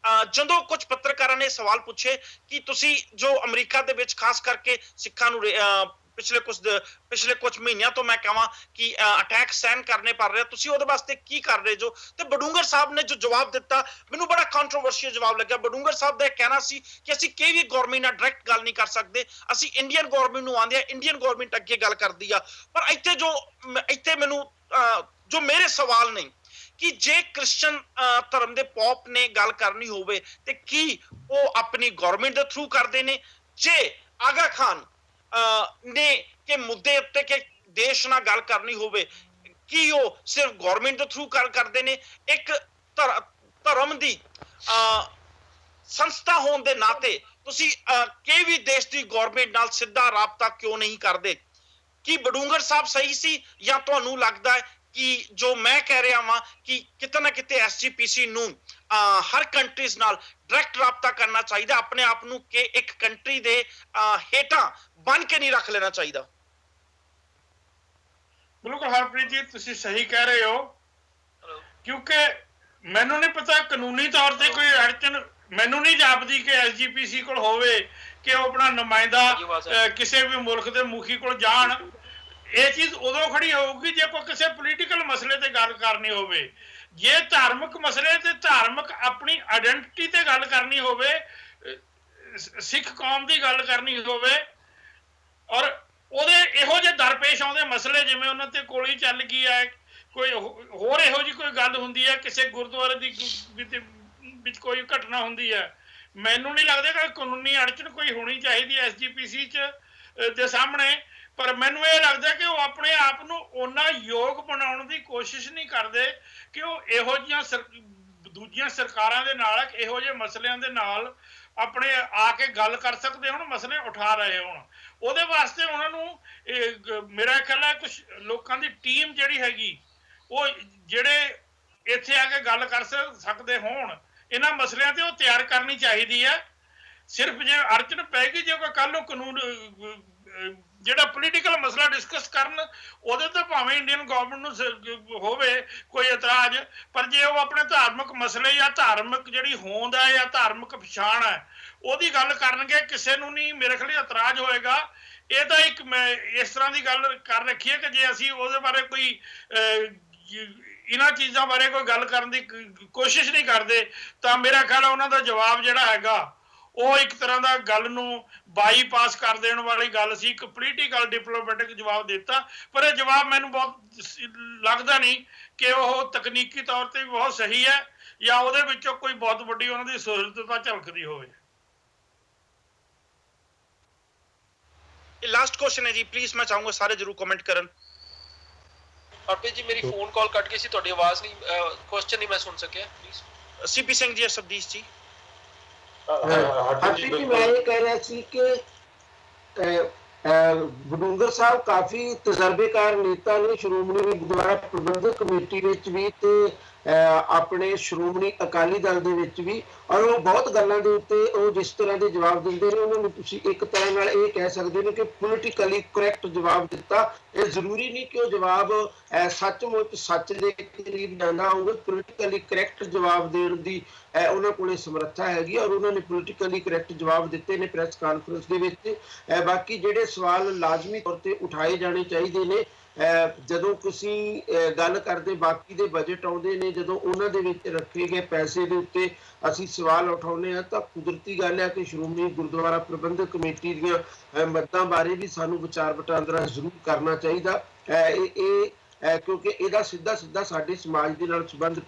जदों कुछ पत्रकारां ने सवाल पूछे कि तुसी जो अमरीका दे विच खास करके सिखां नूं पिछले कुछ महीनों तो मैं कहां कि अटैक सहन करने पड़ रहे, तुसी ਉਹਦੇ ਵਾਸਤੇ ਕੀ ਕਰ ਰਹੇ ਜੋ। ਤੇ ਬਡੂੰਗਰ ਸਾਹਿਬ ਨੇ ਜੋ ਜਵਾਬ ਦਿੱਤਾ ਮੈਨੂੰ ਬੜਾ ਕੰਟਰੋਵਰਸ਼ੀਅਲ ਜਵਾਬ ਲੱਗਿਆ। ਬਡੂੰਗਰ ਸਾਹਿਬ ਦਾ ਇਹ ਕਹਿਣਾ ਸੀ ਕਿ ਅਸੀਂ ਕੋਈ ਵੀ ਗਵਰਨਮੈਂਟ ਨਾਲ ਡਾਇਰੈਕਟ ਗੱਲ ਨਹੀਂ ਕਰ ਸਕਦੇ, ਅਸੀਂ ਇੰਡੀਅਨ ਗਵਰਨਮੈਂਟ ਨੂੰ ਆਂਦੇ ਆ, ਇੰਡੀਅਨ ਗਵਰਨਮੈਂਟ ਅੱਗੇ ਗੱਲ ਕਰਦੀ ਆ। ਪਰ ਇੱਥੇ ਮੈਨੂੰ ਜੋ ਮੇਰੇ ਸਵਾਲ ਨੇ ਕਿ ਜੇ ਕ੍ਰਿਸਚਨ ਧਰਮ ਦੇ ਪੌਪ ਨੇ ਗੱਲ ਕਰਨੀ ਹੋਵੇ ਤੇ ਕੀ ਉਹ ਆਪਣੀ ਗਵਰਨਮੈਂਟ ਦੇ ਥਰੂ ਕਰਦੇ ਨੇ, ਜੇ ਆਗਾ ਖਾਨ ਨੇ ਕਿ ਮੁੱਦੇ ਉੱਤੇ ਕਿ ਦੇਸ਼ ਨਾਲ ਗੱਲ ਕਰਨੀ ਹੋਵੇ ਕੀ ਉਹ ਸਿਰਫ ਗਵਰਨਮੈਂਟ ਦੇ ਥਰੂ ਕਰਦੇ ਨੇ। ਇੱਕ ਧਰਮ ਦੀ ਸੰਸਥਾ ਹੋਣ ਦੇ ਨਾਤੇ ਤੁਸੀਂ ਕਿਸੇ ਵੀ ਦੇਸ਼ ਦੀ ਗਵਰਨਮੈਂਟ ਨਾਲ ਸਿੱਧਾ ਰਾਬਤਾ ਕਿਉਂ ਨਹੀਂ ਕਰਦੇ? ਕੀ ਬਡੂੰਗਰ ਸਾਹਿਬ ਸਹੀ ਸੀ ਜਾਂ ਤੁਹਾਨੂੰ ਲੱਗਦਾ ਹੈ ਕਿ ਜੋ ਮੈਂ ਕਹਿ ਰਿਹਾ ਵਾਂ ਕਿ ਕਿਤੇ ਨਾ ਕਿਤੇ ਐਸਜੀਪੀਸੀ ਨੂੰ ਹਰ ਕੰਟਰੀਜ਼ ਨਾਲ ਡਾਇਰੈਕਟ ਰਾਬਤਾ ਕਰਨਾ ਚਾਹੀਦਾ, ਆਪਣੇ ਆਪ ਨੂੰ ਕਿ ਇੱਕ ਕੰਟਰੀ ਦੇ ਹੇਠਾਂ ਬਣ ਕੇ ਨਹੀਂ ਰੱਖ ਲੈਣਾ ਚਾਹੀਦਾ? ਬਿਲਕੁਲ ਹਰਪ੍ਰੀਤ ਜੀ ਤੁਸੀਂ ਸਹੀ ਕਹਿ ਰਹੇ ਹੋ, ਕਿਉਂਕਿ ਮੈਨੂੰ ਨਹੀਂ ਪਤਾ ਕਾਨੂੰਨੀ ਤੌਰ ਤੇ ਕੋਈ ਅੜਚਨ ਮੈਨੂੰ ਨਹੀਂ ਜਾਪਦੀ ਕਿ ਐਸਜੀਪੀਸੀ ਕੋਲ ਹੋਵੇ ਕਿ ਉਹ ਆਪਣਾ ਨੁਮਾਇੰਦਾ ਕਿਸੇ ਵੀ ਮੁਲਕ ਦੇ ਮੁਖੀ ਕੋਲ ਜਾਣ। ਇਹ ਚੀਜ਼ ਉਦੋਂ ਖੜੀ ਹੋਊਗੀ ਜੇ ਕੋਈ ਕਿਸੇ ਪੋਲੀਟੀਕਲ ਮਸਲੇ ਤੇ ਗੱਲ ਕਰਨੀ ਹੋਵੇ। ਜੇ ਧਾਰਮਿਕ ਮਸਲੇ ਤੇ ਧਾਰਮਿਕ ਆਪਣੀ ਆਇਡੈਂਟੀਟੀ ਤੇ ਗੱਲ ਕਰਨੀ ਹੋਵੇ, ਸਿੱਖ ਕੌਮ ਦੀ ਗੱਲ ਕਰਨੀ ਹੋਵੇ, ਔਰ ਉਹਦੇ ਇਹੋ ਜਿਹੇ ਦਰਪੇਸ਼ ਆਉਂਦੇ ਮਸਲੇ ਜਿਵੇਂ ਉਹਨਾਂ ਤੇ ਗੋਲੀ ਚੱਲ ਗਈ ਹੈ, ਕੋਈ ਹੋਰ ਇਹੋ ਜਿਹੀ ਕੋਈ ਗੱਲ ਹੁੰਦੀ ਹੈ, ਕਿਸੇ ਗੁਰਦੁਆਰੇ ਦੀ ਵਿੱਚ ਕੋਈ ਘਟਨਾ ਹੁੰਦੀ ਹੈ, ਮੈਨੂੰ ਨਹੀਂ ਲੱਗਦਾ ਕਿ ਕਾਨੂੰਨੀ ਅੜਚਨ ਕੋਈ ਹੋਣੀ ਚਾਹੀਦੀ ਐਸਜੀਪੀਸੀ ਚ ਦੇ ਸਾਹਮਣੇ। ਪਰ ਮੈਨੂੰ ਇਹ ਲੱਗਦਾ ਕਿ ਉਹ ਆਪਣੇ ਆਪ ਨੂੰ ਉਹਨਾਂ ਯੋਗ ਬਣਾਉਣ ਦੀ ਕੋਸ਼ਿਸ਼ ਨਹੀਂ ਕਰਦੇ ਕਿ ਉਹ ਇਹੋ ਜਿਹੀਆਂ ਦੂਜੀਆਂ ਸਰਕਾਰਾਂ ਦੇ ਨਾਲ ਇਹੋ ਜਿਹੇ ਮਸਲਿਆਂ ਦੇ ਨਾਲ ਆਪਣੇ ਆ ਕੇ ਗੱਲ ਕਰ ਸਕਦੇ ਹੋਣ, ਮਸਲੇ ਉਠਾ ਰਹੇ ਹੋਣ। ਉਹਦੇ ਵਾਸਤੇ ਉਹਨਾਂ ਨੂੰ ਮੇਰਾ ਖਿਆਲ ਹੈ ਕੁਝ ਲੋਕਾਂ ਦੀ ਟੀਮ ਜਿਹੜੀ ਹੈਗੀ ਉਹ ਜਿਹੜੇ ਇੱਥੇ ਆ ਕੇ ਗੱਲ ਕਰ ਸਕਦੇ ਹੋਣ ਇਹਨਾਂ ਮਸਲਿਆਂ ਤੇ, ਉਹ ਤਿਆਰ ਕਰਨੀ ਚਾਹੀਦੀ ਹੈ। ਸਿਰਫ ਜੇ ਅੜਚਨ ਪੈ ਗਈ, ਜੇ ਕੋਈ ਕੱਲ ਨੂੰ ਕਾਨੂੰਨ ਜਿਹੜਾ ਪੋਲੀਟੀਕਲ ਮਸਲਾ ਡਿਸਕਸ ਕਰਨ, ਉਹਦੇ ਤੇ ਭਾਵੇਂ ਇੰਡੀਅਨ ਗਵਰਨਮੈਂਟ ਨੂੰ ਹੋਵੇ ਕੋਈ ਇਤਰਾਜ਼, ਪਰ ਜੇ ਉਹ ਆਪਣੇ ਧਾਰਮਿਕ ਮਸਲੇ ਜਾਂ ਧਾਰਮਿਕ ਜਿਹੜੀ ਹੋਂਦ ਹੈ ਜਾਂ ਧਾਰਮਿਕ ਪਛਾਣ ਹੈ ਉਹਦੀ ਗੱਲ ਕਰਨਗੇ, ਕਿਸੇ ਨੂੰ ਨਹੀਂ ਮੇਰੇ ਖਿਆਲ ਇਤਰਾਜ਼ ਹੋਏਗਾ। ਇਹ ਤਾਂ ਇੱਕ ਮੈਂ ਇਸ ਤਰ੍ਹਾਂ ਦੀ ਗੱਲ ਕਰ ਰੱਖੀ ਹੈ ਕਿ ਜੇ ਅਸੀਂ ਉਹਦੇ ਬਾਰੇ ਕੋਈ ਇਹਨਾਂ ਚੀਜ਼ਾਂ ਬਾਰੇ ਕੋਈ ਗੱਲ ਕਰਨ ਦੀ ਕੋਸ਼ਿਸ਼ ਨਹੀਂ ਕਰਦੇ ਤਾਂ ਮੇਰਾ ਖਿਆਲ ਹੈ ਉਹਨਾਂ ਦਾ ਜਵਾਬ ਜਿਹੜਾ ਹੈਗਾ ਉਹ ਇੱਕ ਤਰ੍ਹਾਂ ਦਾ ਗੱਲ ਨੂੰ ਬਾਈਪਾਸ ਕਰ ਦੇਣ ਵਾਲੀ ਗੱਲ ਸੀ, ਇੱਕ ਪੋਲੀਟੀਕਲ ਡਿਪਲੋਮੈਟਿਕ ਜਵਾਬ ਦਿੱਤਾ। ਪਰ ਇਹ ਜਵਾਬ ਮੈਨੂੰ ਬਹੁਤ ਲੱਗਦਾ ਨਹੀਂ ਕਿ ਉਹ ਤਕਨੀਕੀ ਤੌਰ ਤੇ ਵੀ ਬਹੁਤ ਸਹੀ ਹੈ ਜਾਂ ਉਹਦੇ ਵਿੱਚੋਂ ਕੋਈ ਬਹੁਤ ਵੱਡੀ ਉਹਨਾਂ ਦੀ ਸੁਹਿਰਦਤਾ ਝਲਕਦੀ ਹੋਵੇ। ਲਾਸਟ ਕੁਐਸਚਨ ਹੈ ਜੀ, ਪਲੀਜ਼ ਮੈਂ ਚਾਹੂੰਗਾ ਸਾਰੇ ਜਰੂਰ ਕਮੈਂਟ ਕਰਨ। ਹਰਪ੍ਰੀਤ ਜੀ ਮੇਰੀ ਫੋਨ ਕਾਲ ਕੱਟ ਗਈ ਸੀ, ਤੁਹਾਡੀ ਆਵਾਜ਼ ਨਹੀਂ, ਕੁਐਸਚਨ ਨਹੀਂ ਮੈਂ ਸੁਣ ਸਕਿਆ, ਪਲੀਜ਼। ਸੀਪੀ ਸਿੰਘ ਜੀ, ਸਬਦੀਸ਼ ਜੀ। ਹਰਪ੍ਰੀਤ ਜੀ, ਮੈਂ ਇਹ ਕਹਿ ਰਿਹਾ ਸੀ ਕਿ ਬਡੂੰਗਰ ਸਾਹਿਬ ਕਾਫੀ ਤਜਰਬੇਕਾਰ ਨੇਤਾ ਨੇ ਸ਼੍ਰੋਮਣੀ ਗੁਰਦੁਆਰਾ ਪ੍ਰਬੰਧਕ ਕਮੇਟੀ ਵਿੱਚ ਵੀ ਤੇ ਆਪਣੇ ਸ਼੍ਰੋਮਣੀ ਅਕਾਲੀ ਦਲ ਦੇ ਵਿੱਚ ਵੀ, ਔਰ ਉਹ ਬਹੁਤ ਗੱਲਾਂ ਦੇ ਉੱਤੇ ਉਹ ਜਿਸ ਤਰ੍ਹਾਂ ਦੇ ਜਵਾਬ ਦਿੰਦੇ ਨੇ ਉਹਨਾਂ ਨੂੰ ਤੁਸੀਂ ਇੱਕ ਤਰ੍ਹਾਂ ਨਾਲ ਇਹ ਕਹਿ ਸਕਦੇ ਨੇ ਕਿ ਪੋਲੀਟੀਕਲੀ ਕਰੈਕਟ ਜਵਾਬ ਦਿੱਤਾ। ਇਹ ਜ਼ਰੂਰੀ ਨਹੀਂ ਕਿ ਉਹ ਜਵਾਬ ਸੱਚਮੁੱਚ ਸੱਚ ਦੇ ਕਰੀਬ ਜਾਂਦਾ ਹੋਊਗਾ। ਪੋਲੀਟੀਕਲੀ ਕਰੈਕਟ ਜਵਾਬ ਦੇਣ ਦੀ ਉਹਨਾਂ ਕੋਲੇ ਸਮਰੱਥਾ ਹੈਗੀ ਔਰ ਉਹਨਾਂ ਨੇ ਪੋਲੀਟੀਕਲੀ ਕਰੈਕਟ ਜਵਾਬ ਦਿੱਤੇ ਨੇ ਪ੍ਰੈਸ ਕਾਨਫਰੰਸ ਦੇ ਵਿੱਚ। ਬਾਕੀ ਜਿਹੜੇ ਸਵਾਲ ਲਾਜ਼ਮੀ ਤੌਰ ਤੇ ਉਠਾਏ ਜਾਣੇ ਚਾਹੀਦੇ ਨੇ, ਜਦੋਂ ਤੁਸੀਂ ਗੱਲ ਕਰਦੇ ਬਾਕੀ ਦੇ ਬਜਟ ਆਉਂਦੇ ਨੇ, ਜਦੋਂ ਉਹਨਾਂ ਦੇ ਵਿੱਚ ਰੱਖੇ ਗਏ ਪੈਸੇ ਦੇ ਉੱਤੇ ਅਸੀਂ ਸਵਾਲ ਉਠਾਉਂਦੇ ਹਾਂ ਤਾਂ ਕੁਦਰਤੀ ਗੱਲ ਹੈ ਕਿ ਸ਼੍ਰੋਮਣੀ ਗੁਰਦੁਆਰਾ ਪ੍ਰਬੰਧਕ ਕਮੇਟੀ ਦੀਆਂ ਮਦਦਾਂ ਬਾਰੇ ਵੀ ਸਾਨੂੰ ਵਿਚਾਰ ਵਟਾਂਦਰਾ ਜ਼ਰੂਰ ਕਰਨਾ ਚਾਹੀਦਾ। ਕਿਉਂਕਿ ਇਹਦਾ ਸਿੱਧਾ ਸਾਡੇ ਸਮਾਜ ਦੇ ਨਾਲ ਸੰਬੰਧ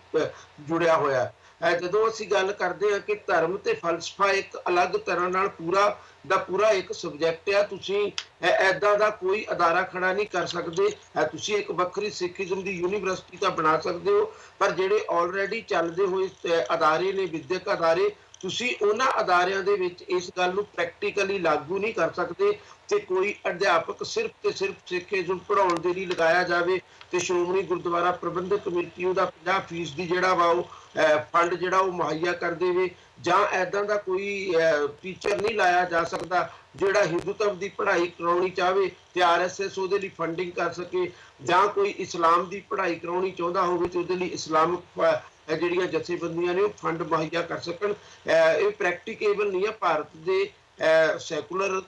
ਜੁੜਿਆ ਹੋਇਆ ਹੈ। ਜਦੋਂ ਅਸੀਂ ਗੱਲ ਕਰਦੇ ਹਾਂ ਕਿ ਧਰਮ ਤੇ ਫਲਸਫਾ ਇੱਕ ਅਲੱਗ ਤਰ੍ਹਾਂ ਨਾਲ ਪੂਰਾ ਇੱਕ ਸਬਜੈਕਟ ਆ, ਤੁਸੀਂ ਐਦਾਂ ਦਾ ਕੋਈ ਅਦਾਰਾ ਖੜਾ ਨਹੀਂ ਕਰ ਸਕਦੇ। ਤੁਸੀਂ ਇੱਕ ਵੱਖਰੀ ਸਿੱਖੀਜ਼ਮ ਦੀ ਯੂਨੀਵਰਸਿਟੀ ਤਾਂ ਬਣਾ ਸਕਦੇ ਹੋ, ਪਰ ਜਿਹੜੇ ਆਲਰੇਡੀ ਚੱਲਦੇ ਹੋਏ ਅਦਾਰੇ ਨੇ, ਵਿਦਿਅਕ ਅਦਾਰੇ, ਤੁਸੀਂ ਉਹਨਾਂ ਅਦਾਰਿਆਂ ਦੇ ਵਿੱਚ ਇਸ ਗੱਲ ਨੂੰ ਪ੍ਰੈਕਟੀਕਲੀ ਲਾਗੂ ਨਹੀਂ ਕਰ ਸਕਦੇ ਤੇ ਕੋਈ ਅਧਿਆਪਕ ਸਿਰਫ ਤੇ ਸਿਰਫ ਸਿੱਖੀਜ਼ਮ ਪੜ੍ਹਾਉਣ ਦੇ ਲਈ ਲਗਾਇਆ ਜਾਵੇ ਤੇ ਸ਼੍ਰੋਮਣੀ ਗੁਰਦੁਆਰਾ ਪ੍ਰਬੰਧਕ ਕਮੇਟੀ ਉਹਦਾ 50% ਜਿਹੜਾ ਵਾ ਉਹ ਫੰਡ ਜਿਹੜਾ ਉਹ ਮੁਹੱਈਆ ਕਰ ਦੇਵੇ, ਜਾਂ ਐਦਾਂ ਦਾ ਕੋਈ ਟੀਚਰ ਨਹੀਂ ਲਾਇਆ ਜਾ ਸਕਦਾ ਜਿਹੜਾ ਹਿੰਦੂਤਵ ਦੀ ਪੜ੍ਹਾਈ ਕਰਾਉਣੀ ਚਾਹਵੇ ਤੇ ਆਰਐਸਐਸ ਉਹਦੇ ਲਈ ਫੰਡਿੰਗ ਕਰ ਸਕੇ, ਜਾਂ ਕੋਈ ਇਸਲਾਮ ਦੀ ਪੜ੍ਹਾਈ ਕਰਾਉਣੀ ਚਾਹੁੰਦਾ ਹੋਵੇ ਤੇ ਉਹਦੇ ਲਈ ਇਸਲਾਮਿਕ ਜਿਹੜੀਆਂ ਜਥੇਬੰਦੀਆਂ ਨੇ ਉਹ ਫੰਡ ਮੁਹੱਈਆ ਕਰ ਸਕਣ। ਇਹ ਪ੍ਰੈਕਟੀਕੇਬਲ ਨਹੀਂ ਹੈ। ਭਾਰਤ ਦੇ ਸੈਕੂਲਰ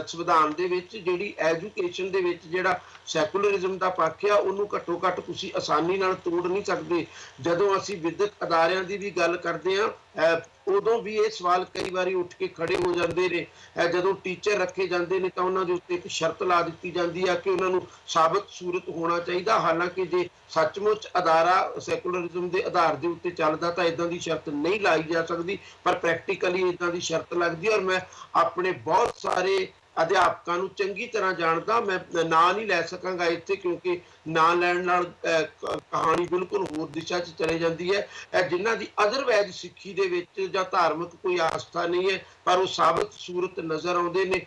ਸੰਵਿਧਾਨ ਦੇ ਵਿੱਚ ਜਿਹੜੀ ਐਜੂਕੇਸ਼ਨ ਦੇ ਵਿੱਚ ਜਿਹੜਾ ਸੈਕੂਲਰਿਜ਼ਮ ਦਾ ਪੱਖ ਆ ਉਹਨੂੰ ਘੱਟੋ ਘੱਟ ਤੁਸੀਂ ਆਸਾਨੀ ਨਾਲ ਤੋੜ ਨਹੀਂ ਸਕਦੇ। ਜਦੋਂ ਅਸੀਂ ਵਿਦਿਅਕ ਅਦਾਰਿਆਂ ਦੀ ਵੀ ਗੱਲ ਕਰਦੇ ਹਾਂ ਉਦੋਂ ਵੀ ਇਹ ਸਵਾਲ ਕਈ ਵਾਰੀ ਉੱਠ ਕੇ ਖੜੇ ਹੋ ਜਾਂਦੇ ਨੇ। ਜਦੋਂ ਟੀਚਰ ਰੱਖੇ ਜਾਂਦੇ ਨੇ ਤਾਂ ਉਹਨਾਂ ਦੇ ਉੱਤੇ ਇੱਕ ਸ਼ਰਤ ਲਾ ਦਿੱਤੀ ਜਾਂਦੀ ਆ ਕਿ ਉਹਨਾਂ ਨੂੰ ਸਾਬਤ ਸੂਰਤ ਹੋਣਾ ਚਾਹੀਦਾ। ਹਾਲਾਂਕਿ ਜੇ ਸੱਚਮੁੱਚ ਅਦਾਰਾ ਸੈਕੂਲਰਿਜ਼ਮ ਦੇ ਆਧਾਰ ਦੇ ਉੱਤੇ ਚੱਲਦਾ ਤਾਂ ਇਦਾਂ ਦੀ ਸ਼ਰਤ ਨਹੀਂ ਲਾਈ ਜਾ ਸਕਦੀ, ਪਰ ਪ੍ਰੈਕਟੀਕਲੀ ਇਦਾਂ ਦੀ ਸ਼ਰਤ ਲੱਗਦੀ। ਔਰ ਮੈਂ ਆਪਣੇ ਬਹੁਤ ਸਾਰੇ ਅਧਿਆਪਕਾਂ ਨੂੰ ਚੰਗੀ ਤਰ੍ਹਾਂ ਜਾਣਦਾ, ਮੈਂ ਨਾਂ ਨਹੀਂ ਲੈ ਸਕਾਂਗਾ ਇੱਥੇ ਕਿਉਂਕਿ ਨਾਂ ਲੈਣ ਨਾਲ ਕਹਾਣੀ ਬਿਲਕੁਲ ਹੋਰ ਦਿਸ਼ਾ 'ਚ ਚਲੇ ਜਾਂਦੀ ਹੈ। ਜਿਨ੍ਹਾਂ ਦੀ ਅਦਰਵਾਈਜ਼ ਸਿੱਖੀ ਦੇ ਵਿੱਚ ਜਾਂ ਧਾਰਮਿਕ ਕੋਈ ਆਸਥਾ ਨਹੀਂ ਹੈ ਪਰ ਉਹ ਸਾਬਤ ਸੂਰਤ ਨਜ਼ਰ ਆਉਂਦੇ ਨੇ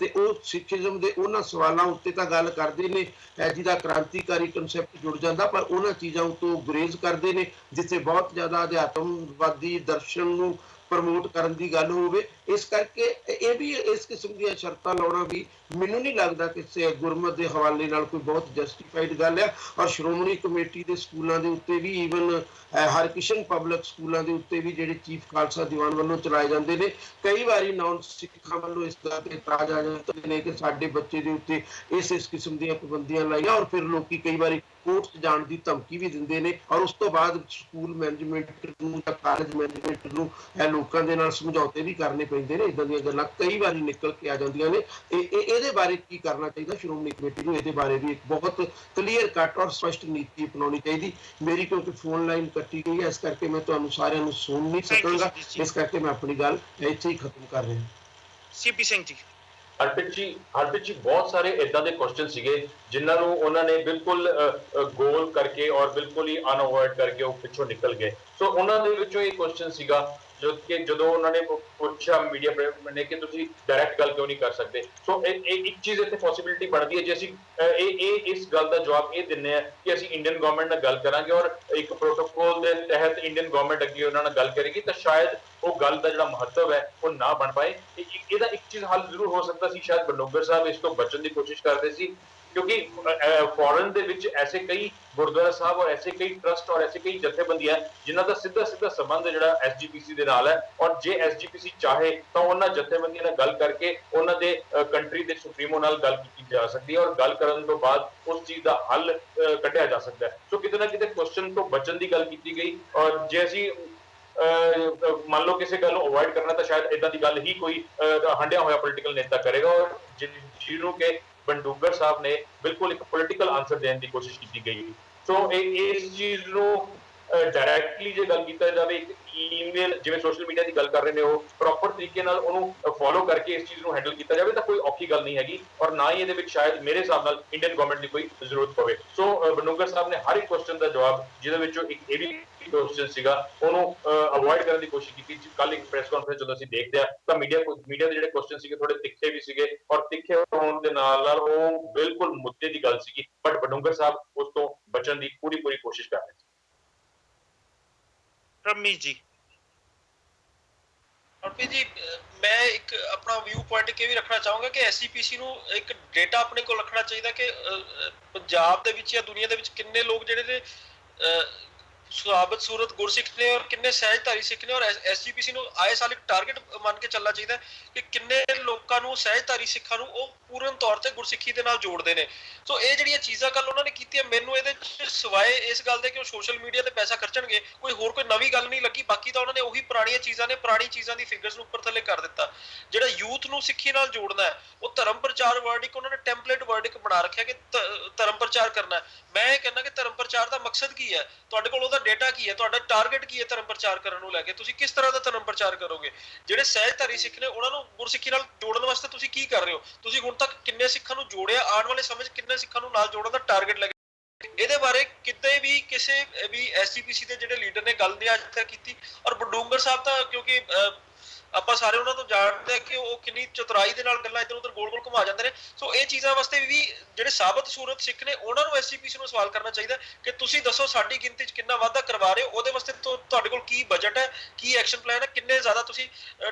ਤੇ ਉਹ ਸਿੱਖੀਜ਼ਮ ਦੇ ਉਹਨਾਂ ਸਵਾਲਾਂ ਉੱਤੇ ਤਾਂ ਗੱਲ ਕਰਦੇ ਨੇ ਜਿਹਦਾ ਕ੍ਰਾਂਤੀਕਾਰੀ ਕਨਸੈਪਟ ਜੁੜ ਜਾਂਦਾ, ਪਰ ਉਹਨਾਂ ਚੀਜ਼ਾਂ ਉੱਤੋਂ ਗੁਰੇਜ਼ ਕਰਦੇ ਨੇ ਜਿੱਥੇ ਬਹੁਤ ਜ਼ਿਆਦਾ ਅਧਿਆਤਮਵਾਦੀ ਦਰਸ਼ਨ ਨੂੰ ਪ੍ਰਮੋਟ ਕਰਨ ਦੀ ਗੱਲ ਹੋਵੇ। ਇਸ ਕਰਕੇ ਇਹ ਵੀ ਇਸ ਕਿਸਮ ਦੀਆਂ ਸ਼ਰਤਾਂ ਲਾਉਣਾ ਵੀ ਮੈਨੂੰ ਨਹੀਂ ਲੱਗਦਾ ਕਿ ਗੁਰਮਤ ਦੇ ਹਵਾਲੇ ਨਾਲ ਕੋਈ ਬਹੁਤ ਜਸਟੀਫਾਈਡ ਗੱਲ ਹੈ। ਔਰ ਸ਼੍ਰੋਮਣੀ ਕਮੇਟੀ ਦੇ ਸਕੂਲਾਂ ਦੇ ਉੱਤੇ ਵੀ ਈਵਨ ਹਰਕਿਸ਼ਨ ਪਬਲਿਕ ਸਕੂਲਾਂ ਦੇ ਉੱਤੇ ਵੀ ਜਿਹੜੇ ਚੀਫ ਖਾਲਸਾ ਦੀਵਾਨ ਵੱਲੋਂ ਚਲਾਏ ਜਾਂਦੇ ਨੇ, ਕਈ ਵਾਰੀ ਨਾਨ ਸਿੱਖਾਂ ਵੱਲੋਂ ਇਸ ਗੱਲ ਤੇ ਇਤਰਾਜ਼ ਆ ਜਾਂਦੇ ਨੇ ਕਿ ਸਾਡੇ ਬੱਚੇ ਦੇ ਉੱਤੇ ਇਸ ਕਿਸਮ ਦੀਆਂ ਪਾਬੰਦੀਆਂ ਲਾਈਆਂ, ਔਰ ਫਿਰ ਲੋਕੀ ਕਈ ਵਾਰੀ ਕੋਰਟ 'ਚ ਜਾਣ ਦੀ ਧਮਕੀ ਵੀ ਦਿੰਦੇ ਨੇ, ਔਰ ਉਸ ਤੋਂ ਬਾਅਦ ਸਕੂਲ ਮੈਨੇਜਮੈਂਟ ਨੂੰ ਜਾਂ ਕਾਲਜ ਮੈਨੇਜਮੈਂਟ ਨੂੰ ਇਹ ਲੋਕਾਂ ਦੇ ਨਾਲ ਸਮਝੌਤੇ ਵੀ ਕਰਨੇ ਪੈਂਦੇ ਨੇ। ਇਦਾਂ ਦੀਆਂ ਗੱਲਾਂ ਕਈ ਵਾਰੀ ਨਿਕਲ ਕੇ ਆ ਜਾਂਦੀਆਂ ਨੇ। ਇਹਦੇ ਬਾਰੇ ਕੀ ਕਰਨਾ ਚਾਹੀਦਾ ਸ਼੍ਰੋਮਣੀ ਕਮੇਟੀ ਨੂੰ? ਇਹਦੇ ਬਾਰੇ ਵੀ ਇੱਕ ਬਹੁਤ ਕਲੀਅਰ ਕੱਟ ਔਰ ਸਪਸ਼ਟ ਨੀਤੀ ਅਪਣਾਉਣੀ ਚਾਹੀਦੀ। ਮੇਰੀ ਕਿਉਂਕਿ ਫੋਨ ਲਾਈਨ ਕੱਟੀ ਗਈ ਹੈ, ਇਸ ਕਰਕੇ ਮੈਂ ਤੁਹਾਨੂੰ ਸਾਰਿਆਂ ਨੂੰ ਸੁਣ ਨਹੀਂ ਸਕਾਂਗਾ, ਇਸ ਕਰਕੇ ਮੈਂ ਆਪਣੀ ਗੱਲ ਇੱਥੇ ਹੀ ਖਤਮ ਕਰ ਰਿਹਾ। ਸੀਪੀ ਸਿੰਘ ਜੀ। ਹਰਪ੍ਰੀਤ ਜੀ ਬਹੁਤ ਸਾਰੇ ਇਦਾਂ ਦੇ ਕੁਐਸਚਨ ਸੀਗੇ ਜਿਨ੍ਹਾਂ ਨੂੰ ਉਹਨਾਂ ਨੇ ਬਿਲਕੁਲ ਗੋਲ ਕਰਕੇ ਔਰ ਬਿਲਕੁਲ ਹੀ ਅਨਅਵੋਇਡ ਕਰਕੇ ਉਹ ਪਿੱਛੋਂ ਨਿਕਲ ਗਏ। ਸੋ ਉਹਨਾਂ ਦੇ ਵਿੱਚੋਂ ਇਹ ਕੁਐਸਚਨ ਸੀਗਾ ਜਦੋਂ ਉਹਨਾਂ ਨੇ ਪੁੱਛਿਆ ਮੀਡੀਆ ਨੇ ਕਿ ਤੁਸੀਂ ਡਾਇਰੈਕਟ ਗੱਲ ਕਿਉਂ ਨਹੀਂ ਕਰ ਸਕਦੇ। ਸੋ ਇੱਕ ਚੀਜ਼ ਇੱਥੇ ਪੋਸੀਬਿਲਿਟੀ ਬਣਦੀ ਹੈ ਜੇ ਅਸੀਂ ਇਸ ਗੱਲ ਦਾ ਜਵਾਬ ਇਹ ਦਿੰਦੇ ਆ ਕਿ ਅਸੀਂ ਇੰਡੀਅਨ ਗਵਰਨਮੈਂਟ ਨਾਲ ਗੱਲ ਕਰਾਂਗੇ ਔਰ ਇੱਕ ਪ੍ਰੋਟੋਕੋਲ ਦੇ ਤਹਿਤ ਇੰਡੀਅਨ ਗਵਰਨਮੈਂਟ ਅੱਗੇ ਉਹਨਾਂ ਨਾਲ ਗੱਲ ਕਰੇਗੀ, ਤਾਂ ਸ਼ਾਇਦ ਉਹ ਗੱਲ ਦਾ ਜਿਹੜਾ ਮਹੱਤਵ ਹੈ ਉਹ ਨਾ ਬਣ ਪਾਏ। ਇਹਦਾ ਇੱਕ ਚੀਜ਼ ਹੱਲ ਜ਼ਰੂਰ ਹੋ ਸਕਦਾ ਸੀ, ਸ਼ਾਇਦ ਬਡੂੰਗਰ ਸਾਹਿਬ ਇਸ ਤੋਂ ਬਚਣ ਦੀ ਕੋਸ਼ਿਸ਼ ਕਰਦੇ ਸੀ, क्योंकि फॉरेन ਦੇ ਵਿੱਚ ऐसे कई ਗੁਰਦੁਆਰਾ ਸਾਹਿਬ और ऐसे कई ट्रस्ट और ऐसे कई ਜਥੇਬੰਦੀਆਂ ਜਿਨ੍ਹਾਂ ਦਾ ਸਿੱਧਾ ਸੰਬੰਧ ਜਿਹੜਾ ਐਸਜੀਪੀਸੀ ਦੇ ਨਾਲ ਹੈ। ਔਰ ਜੇ ਐਸਜੀਪੀਸੀ ਚਾਹੇ ਤਾਂ ਉਹਨਾਂ ਜਥੇਬੰਦੀਆਂ ਨਾਲ ਗੱਲ ਕਰਕੇ ਉਹਨਾਂ ਦੇ ਕੰਟਰੀ ਦੇ ਸੁਪਰੀਮੋ ਨਾਲ ਗੱਲ ਕੀਤੀ ਜਾ ਸਕਦੀ ਹੈ ਔਰ ਗੱਲ ਕਰਨ ਤੋਂ ਬਾਅਦ ਉਸ ਚੀਜ਼ ਦਾ ਹੱਲ ਕੱਢਿਆ ਜਾ ਸਕਦਾ ਹੈ। ਸੋ ਕਿਤੇ ਨਾ ਕਿਤੇ ਕੁਐਸਚਨ ਤੋਂ ਬਚਣ ਦੀ ਗੱਲ ਕੀਤੀ ਗਈ ਔਰ ਜੇ ਅਸੀਂ ਮੰਨ ਲਓ ਕਿਸੇ ਗੱਲ ਨੂੰ ਅਵੋਇਡ ਕਰਨਾ ਤਾਂ ਸ਼ਾਇਦ ਇਦਾਂ ਦੀ ਗੱਲ ਹੀ ਕੋਈ ਹੰਡਿਆ ਹੋਇਆ ਪੋਲੀਟੀਕਲ ਨੇਤਾ ਕਰੇਗਾ ਔਰ ਜਿਹਨੂੰ ਕਿ बंडूगर साहब ने बिल्कुल एक पॉलिटिकल आंसर देने की कोशिश की गई। सो इस चीज ਨੂੰ डायरेक्टली ਜੇ ਗੱਲ ਕੀਤਾ ਜਾਵੇ ਇੱਕ ਈਮੇਲ ਜਿਵੇਂ ਸੋਸ਼ਲ ਮੀਡੀਆ ਦੀ ਗੱਲ ਕਰ ਰਹੇ ਨੇ ਉਹ ਪ੍ਰੋਪਰ ਤਰੀਕੇ ਨਾਲ ਉਹਨੂੰ ਫੋਲੋ ਕਰਕੇ ਇਸ ਚੀਜ਼ ਨੂੰ ਹੈਂਡਲ ਕੀਤਾ ਜਾਵੇ ਤਾਂ ਕੋਈ ਔਖੀ ਗੱਲ ਨਹੀਂ ਹੈਗੀ ਔਰ ਨਾ ਹੀ ਇਹਦੇ ਵਿੱਚ ਸ਼ਾਇਦ ਮੇਰੇ ਹਿਸਾਬ ਨਾਲ ਇੰਡੀਅਨ ਗਵਰਨਮੈਂਟ ਦੀ ਕੋਈ ਜ਼ਰੂਰਤ ਪਵੇ। ਸੋ ਬਡੂੰਗਰ ਸਾਹਿਬ ਨੇ ਹਰ ਇੱਕ ਕੁਐਸਚਨ ਦਾ ਜਵਾਬ ਜਿਹਦੇ ਵਿੱਚੋਂ ਇੱਕ ਇਹ ਵੀ ਕੁਐਸਚਨ ਸੀਗਾ ਉਹਨੂੰ ਅਵੋਇਡ ਕਰਨ ਦੀ ਕੋਸ਼ਿਸ਼ ਕੀਤੀ। ਕੱਲ ਇੱਕ ਪ੍ਰੈਸ ਕਾਨਫਰੰਸ ਜਦੋਂ ਅਸੀਂ ਦੇਖਦੇ ਆ ਤਾਂ ਮੀਡੀਆ ਦੇ ਜਿਹੜੇ ਕੁਐਸਚਨ ਸੀਗੇ ਥੋੜੇ ਤਿੱਖੇ ਵੀ ਸੀਗੇ ਔਰ ਤਿੱਖੇ ਹੋਣ ਦੇ ਨਾਲ ਉਹ ਬਿਲਕੁਲ ਮੁੱਦੇ ਦੀ ਗੱਲ ਸੀਗੀ, ਬਟ ਬਡੂੰਗਰ ਸਾਹਿਬ ਉਸ ਤੋਂ ਬਚਣ ਦੀ ਪੂਰੀ ਕੋਸ਼ਿਸ਼ ਕਰ ਰਹੇ ਸੀ। ਰਮਨੀਤ ਜੀ। ਹਰਪ੍ਰੀਤ ਜੀ, ਮੈਂ ਇੱਕ ਆਪਣਾ ਵਿਊ ਪੁਆਇੰਟ ਇਹ ਵੀ ਰੱਖਣਾ ਚਾਹੂੰਗਾ ਕਿ ਐਸਜੀਪੀਸੀ ਨੂੰ ਇੱਕ ਡੇਟਾ ਆਪਣੇ ਕੋਲ ਰੱਖਣਾ ਚਾਹੀਦਾ ਕਿ ਪੰਜਾਬ ਦੇ ਵਿੱਚ ਜਾਂ ਦੁਨੀਆ ਦੇ ਵਿੱਚ ਕਿੰਨੇ ਲੋਕ ਜਿਹੜੇ ਨੇ ਸਾਬਤ ਸੂਰਤ ਗੁਰਸਿੱਖ ਨੇ ਔਰ ਕਿੰਨੇ ਸਹਿਜਧਾਰੀ ਸਿੱਖ ਨੇ ਔਰ ਐਸਜੀਪੀਸੀ ਨੂੰ ਆਏ ਸਾਲ ਇੱਕ ਟਾਰਗੇਟ ਮੰਨ ਕੇ ਚੱਲਣਾ ਚਾਹੀਦਾ ਕਿ ਕਿੰਨੇ ਲੋਕਾਂ ਨੂੰ ਸਹਿਜਧਾਰੀ ਸਿੱਖਾਂ ਨੂੰ ਉਹ ਪੂਰਨ ਤੌਰ ਤੇ ਗੁਰਸਿੱਖੀ ਦੇ ਨਾਲ ਜੋੜਦੇ ਨੇ। ਸੋ ਇਹ ਜਿਹੜੀਆਂ ਚੀਜ਼ਾਂ ਕੱਲ ਉਹਨਾਂ ਨੇ ਕੀਤੀਆਂ ਮੈਨੂੰ ਇਹਦੇ ਸਿਵਾਏ ਇਸ ਗੱਲ ਦੇ ਕਿ ਉਹ ਸੋਸ਼ਲ ਮੀਡੀਆ ਤੇ ਪੈਸਾ ਖਰਚਣਗੇ ਕੋਈ ਨਵੀਂ ਗੱਲ ਨਹੀਂ ਲੱਗੀ। ਬਾਕੀ ਤਾਂ ਉਹਨਾਂ ਨੇ ਉਹੀ ਪੁਰਾਣੀ ਚੀਜ਼ਾਂ ਦੀ ਫਿਗਰਸ ਨੂੰ ਉੱਪਰ ਥੱਲੇ ਕਰ ਦਿੱਤਾ। ਜਿਹੜਾ ਯੂਥ ਨੂੰ ਸਿੱਖੀ ਨਾਲ ਜੋੜਨਾ ਹੈ ਉਹ ਧਰਮ ਪ੍ਰਚਾਰ ਵਰਡ ਇੱਕ ਉਹਨਾਂ ਨੇ ਟੈਂਪਲੇਟ ਵਰਡ ਇੱਕ ਬਣਾ ਰੱਖਿਆ ਕਿ ਧਰਮ ਪ੍ਰਚਾਰ ਕਰਨਾ। ਮੈਂ ਇਹ ਕਹਿੰਦਾ ਕਿ ਧਰਮ ਪ੍ਰਚਾਰ ਦਾ ਮਕਸਦ ਕੀ ਹੈ, ਤੁਹਾਡੇ ਕੋਲ ਉਹਦਾ ਡੇਟਾ ਕੀ ਹੈ, ਤੁਹਾਡਾ ਟਾਰਗੇਟ ਕੀ ਹੈ ਧਰਮ ਪ੍ਰਚਾਰ ਕਰਨ ਨੂੰ ਲੈ ਕੇ, ਤੁਸੀਂ ਕਿਸ ਤਰ੍ਹਾਂ ਦਾ ਧਰਮ ਪ੍ਰਚਾਰ ਕਰੋਗੇ। ਜਿਹੜੇ ਸਹਿਜਧਾਰੀ ਸਿੱਖ ਨੇ ਉਹਨਾਂ ਨੂੰ ਗੁਰਸਿੱਖੀ ਨਾਲ ਜੋੜਨ ਵਾਸਤੇ ਤੁਸੀਂ ਕੀ ਕਰ ਰਹੇ ਹੋ, ਤੁਸੀਂ ਹੁਣ ਤੱਕ ਕਿੰਨੇ ਸਿੱਖਾਂ ਨੂੰ ਜੋੜਿਆ, ਆਉਣ ਵਾਲੇ ਸਮੇਂ 'ਚ ਕਿੰਨੇ ਸਿੱਖਾਂ ਨੂੰ ਨਾਲ ਜੋੜਨ ਦਾ ਟਾਰਗੇਟ ਲੈ ਕੇ। ਇਹਦੇ ਬਾਰੇ ਕਿਤੇ ਵੀ ਕਿਸੇ ਵੀ ਐਸਜੀਪੀਸੀ ਦੇ ਜਿਹੜੇ ਲੀਡਰ ਨੇ ਗੱਲ ਨਹੀਂ ਅੱਜ ਤੱਕ ਕੀਤੀ। ਔਰ ਬਡੂੰਗਰ ਸਾਹਿਬ ਤਾਂ ਕਿਉਂਕਿ ਆਪਾਂ ਸਾਰੇ ਉਹਨਾਂ ਤੋਂ ਜਾਣਦੇ ਆ ਕਿ ਉਹ ਕਿੰਨੀ ਚਤੁਰਾਈ ਦੇ ਨਾਲ ਗੱਲਾਂ ਇੱਧਰ ਉੱਧਰ ਗੋਲ ਘੁਮਾ ਜਾਂਦੇ ਨੇ। ਸੋ ਇਹ ਚੀਜ਼ਾਂ ਵਾਸਤੇ ਵੀ ਜਿਹੜੇ ਸਾਬਤ ਸੂਰਤ ਸਿੱਖ ਨੇ ਉਹਨਾਂ ਨੂੰ ਐਸਜੀਪੀਸੀ ਨੂੰ ਸਵਾਲ ਕਰਨਾ ਚਾਹੀਦਾ ਕਿ ਤੁਸੀਂ ਦੱਸੋ ਸਾਡੀ ਗਿਣਤੀ 'ਚ ਕਿੰਨਾ ਵਾਧਾ ਕਰਵਾ ਰਹੇ ਹੋ, ਉਹਦੇ ਵਾਸਤੇ ਤੁਹਾਡੇ ਕੋਲ ਕੀ ਬਜਟ ਹੈ, ਕੀ ਐਕਸ਼ਨ ਪਲਾਨ ਹੈ, ਕਿੰਨੇ ਜ਼ਿਆਦਾ ਤੁਸੀਂ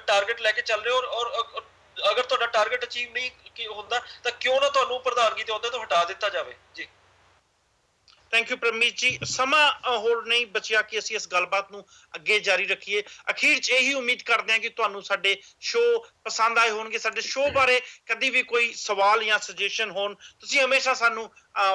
ਟਾਰਗੇਟ ਲੈ ਕੇ ਚੱਲ ਰਹੇ ਹੋ ਔਰ ਅਗਰ ਤੁਹਾਡਾ ਟਾਰਗੇਟ ਅਚੀਵ ਨਹੀਂ ਹੁੰਦਾ ਤਾਂ ਕਿਉਂ ਨਾ ਤੁਹਾਨੂੰ ਪ੍ਰਧਾਨਗੀ ਦੇ ਅਹੁਦੇ ਤੋਂ ਹਟਾ ਦਿੱਤਾ ਜਾਵੇ। ਜੀ ਥੈਂਕ ਯੂ ਪਰਮੀਤ ਜੀ। ਸਮਾਂ ਹੋਰ ਨਹੀਂ ਬਚਿਆ ਕਿ ਅਸੀਂ ਇਸ ਗੱਲਬਾਤ ਨੂੰ ਅੱਗੇ ਜਾਰੀ ਰੱਖੀਏ। ਅਖੀਰ 'ਚ ਇਹੀ ਉਮੀਦ ਕਰਦੇ ਹਾਂ ਕਿ ਤੁਹਾਨੂੰ ਸਾਡੇ ਸ਼ੋਅ ਪਸੰਦ ਆਏ ਹੋਣਗੇ। ਸਾਡੇ ਸ਼ੋਅ ਬਾਰੇ ਕਦੀ ਵੀ ਕੋਈ ਸਵਾਲ ਜਾਂ ਸੁਜੈਸ਼ਨ ਹੋਣ ਤੁਸੀਂ ਹਮੇਸ਼ਾ ਸਾਨੂੰ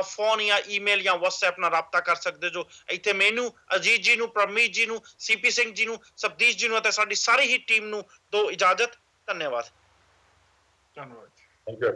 ਫੋਨ ਜਾਂ ਈਮੇਲ ਜਾਂ WhatsApp ਨਾਲ ਰਾਬਤਾ ਕਰ ਸਕਦੇ ਜੋ। ਇੱਥੇ ਮੈਨੂੰ, ਅਜੀਤ ਜੀ ਨੂੰ, ਪਰਮੀਤ ਜੀ ਨੂੰ, ਸੀਪੀ ਸਿੰਘ ਜੀ ਨੂੰ, ਸਬਦੀਸ਼ ਜੀ ਨੂੰ ਅਤੇ ਸਾਡੀ ਸਾਰੀ ਹੀ ਟੀਮ ਨੂੰ ਦੋ ਇਜਾਜ਼ਤ। ਧੰਨਵਾਦ। ਧੰਨਵਾਦ। Thank you.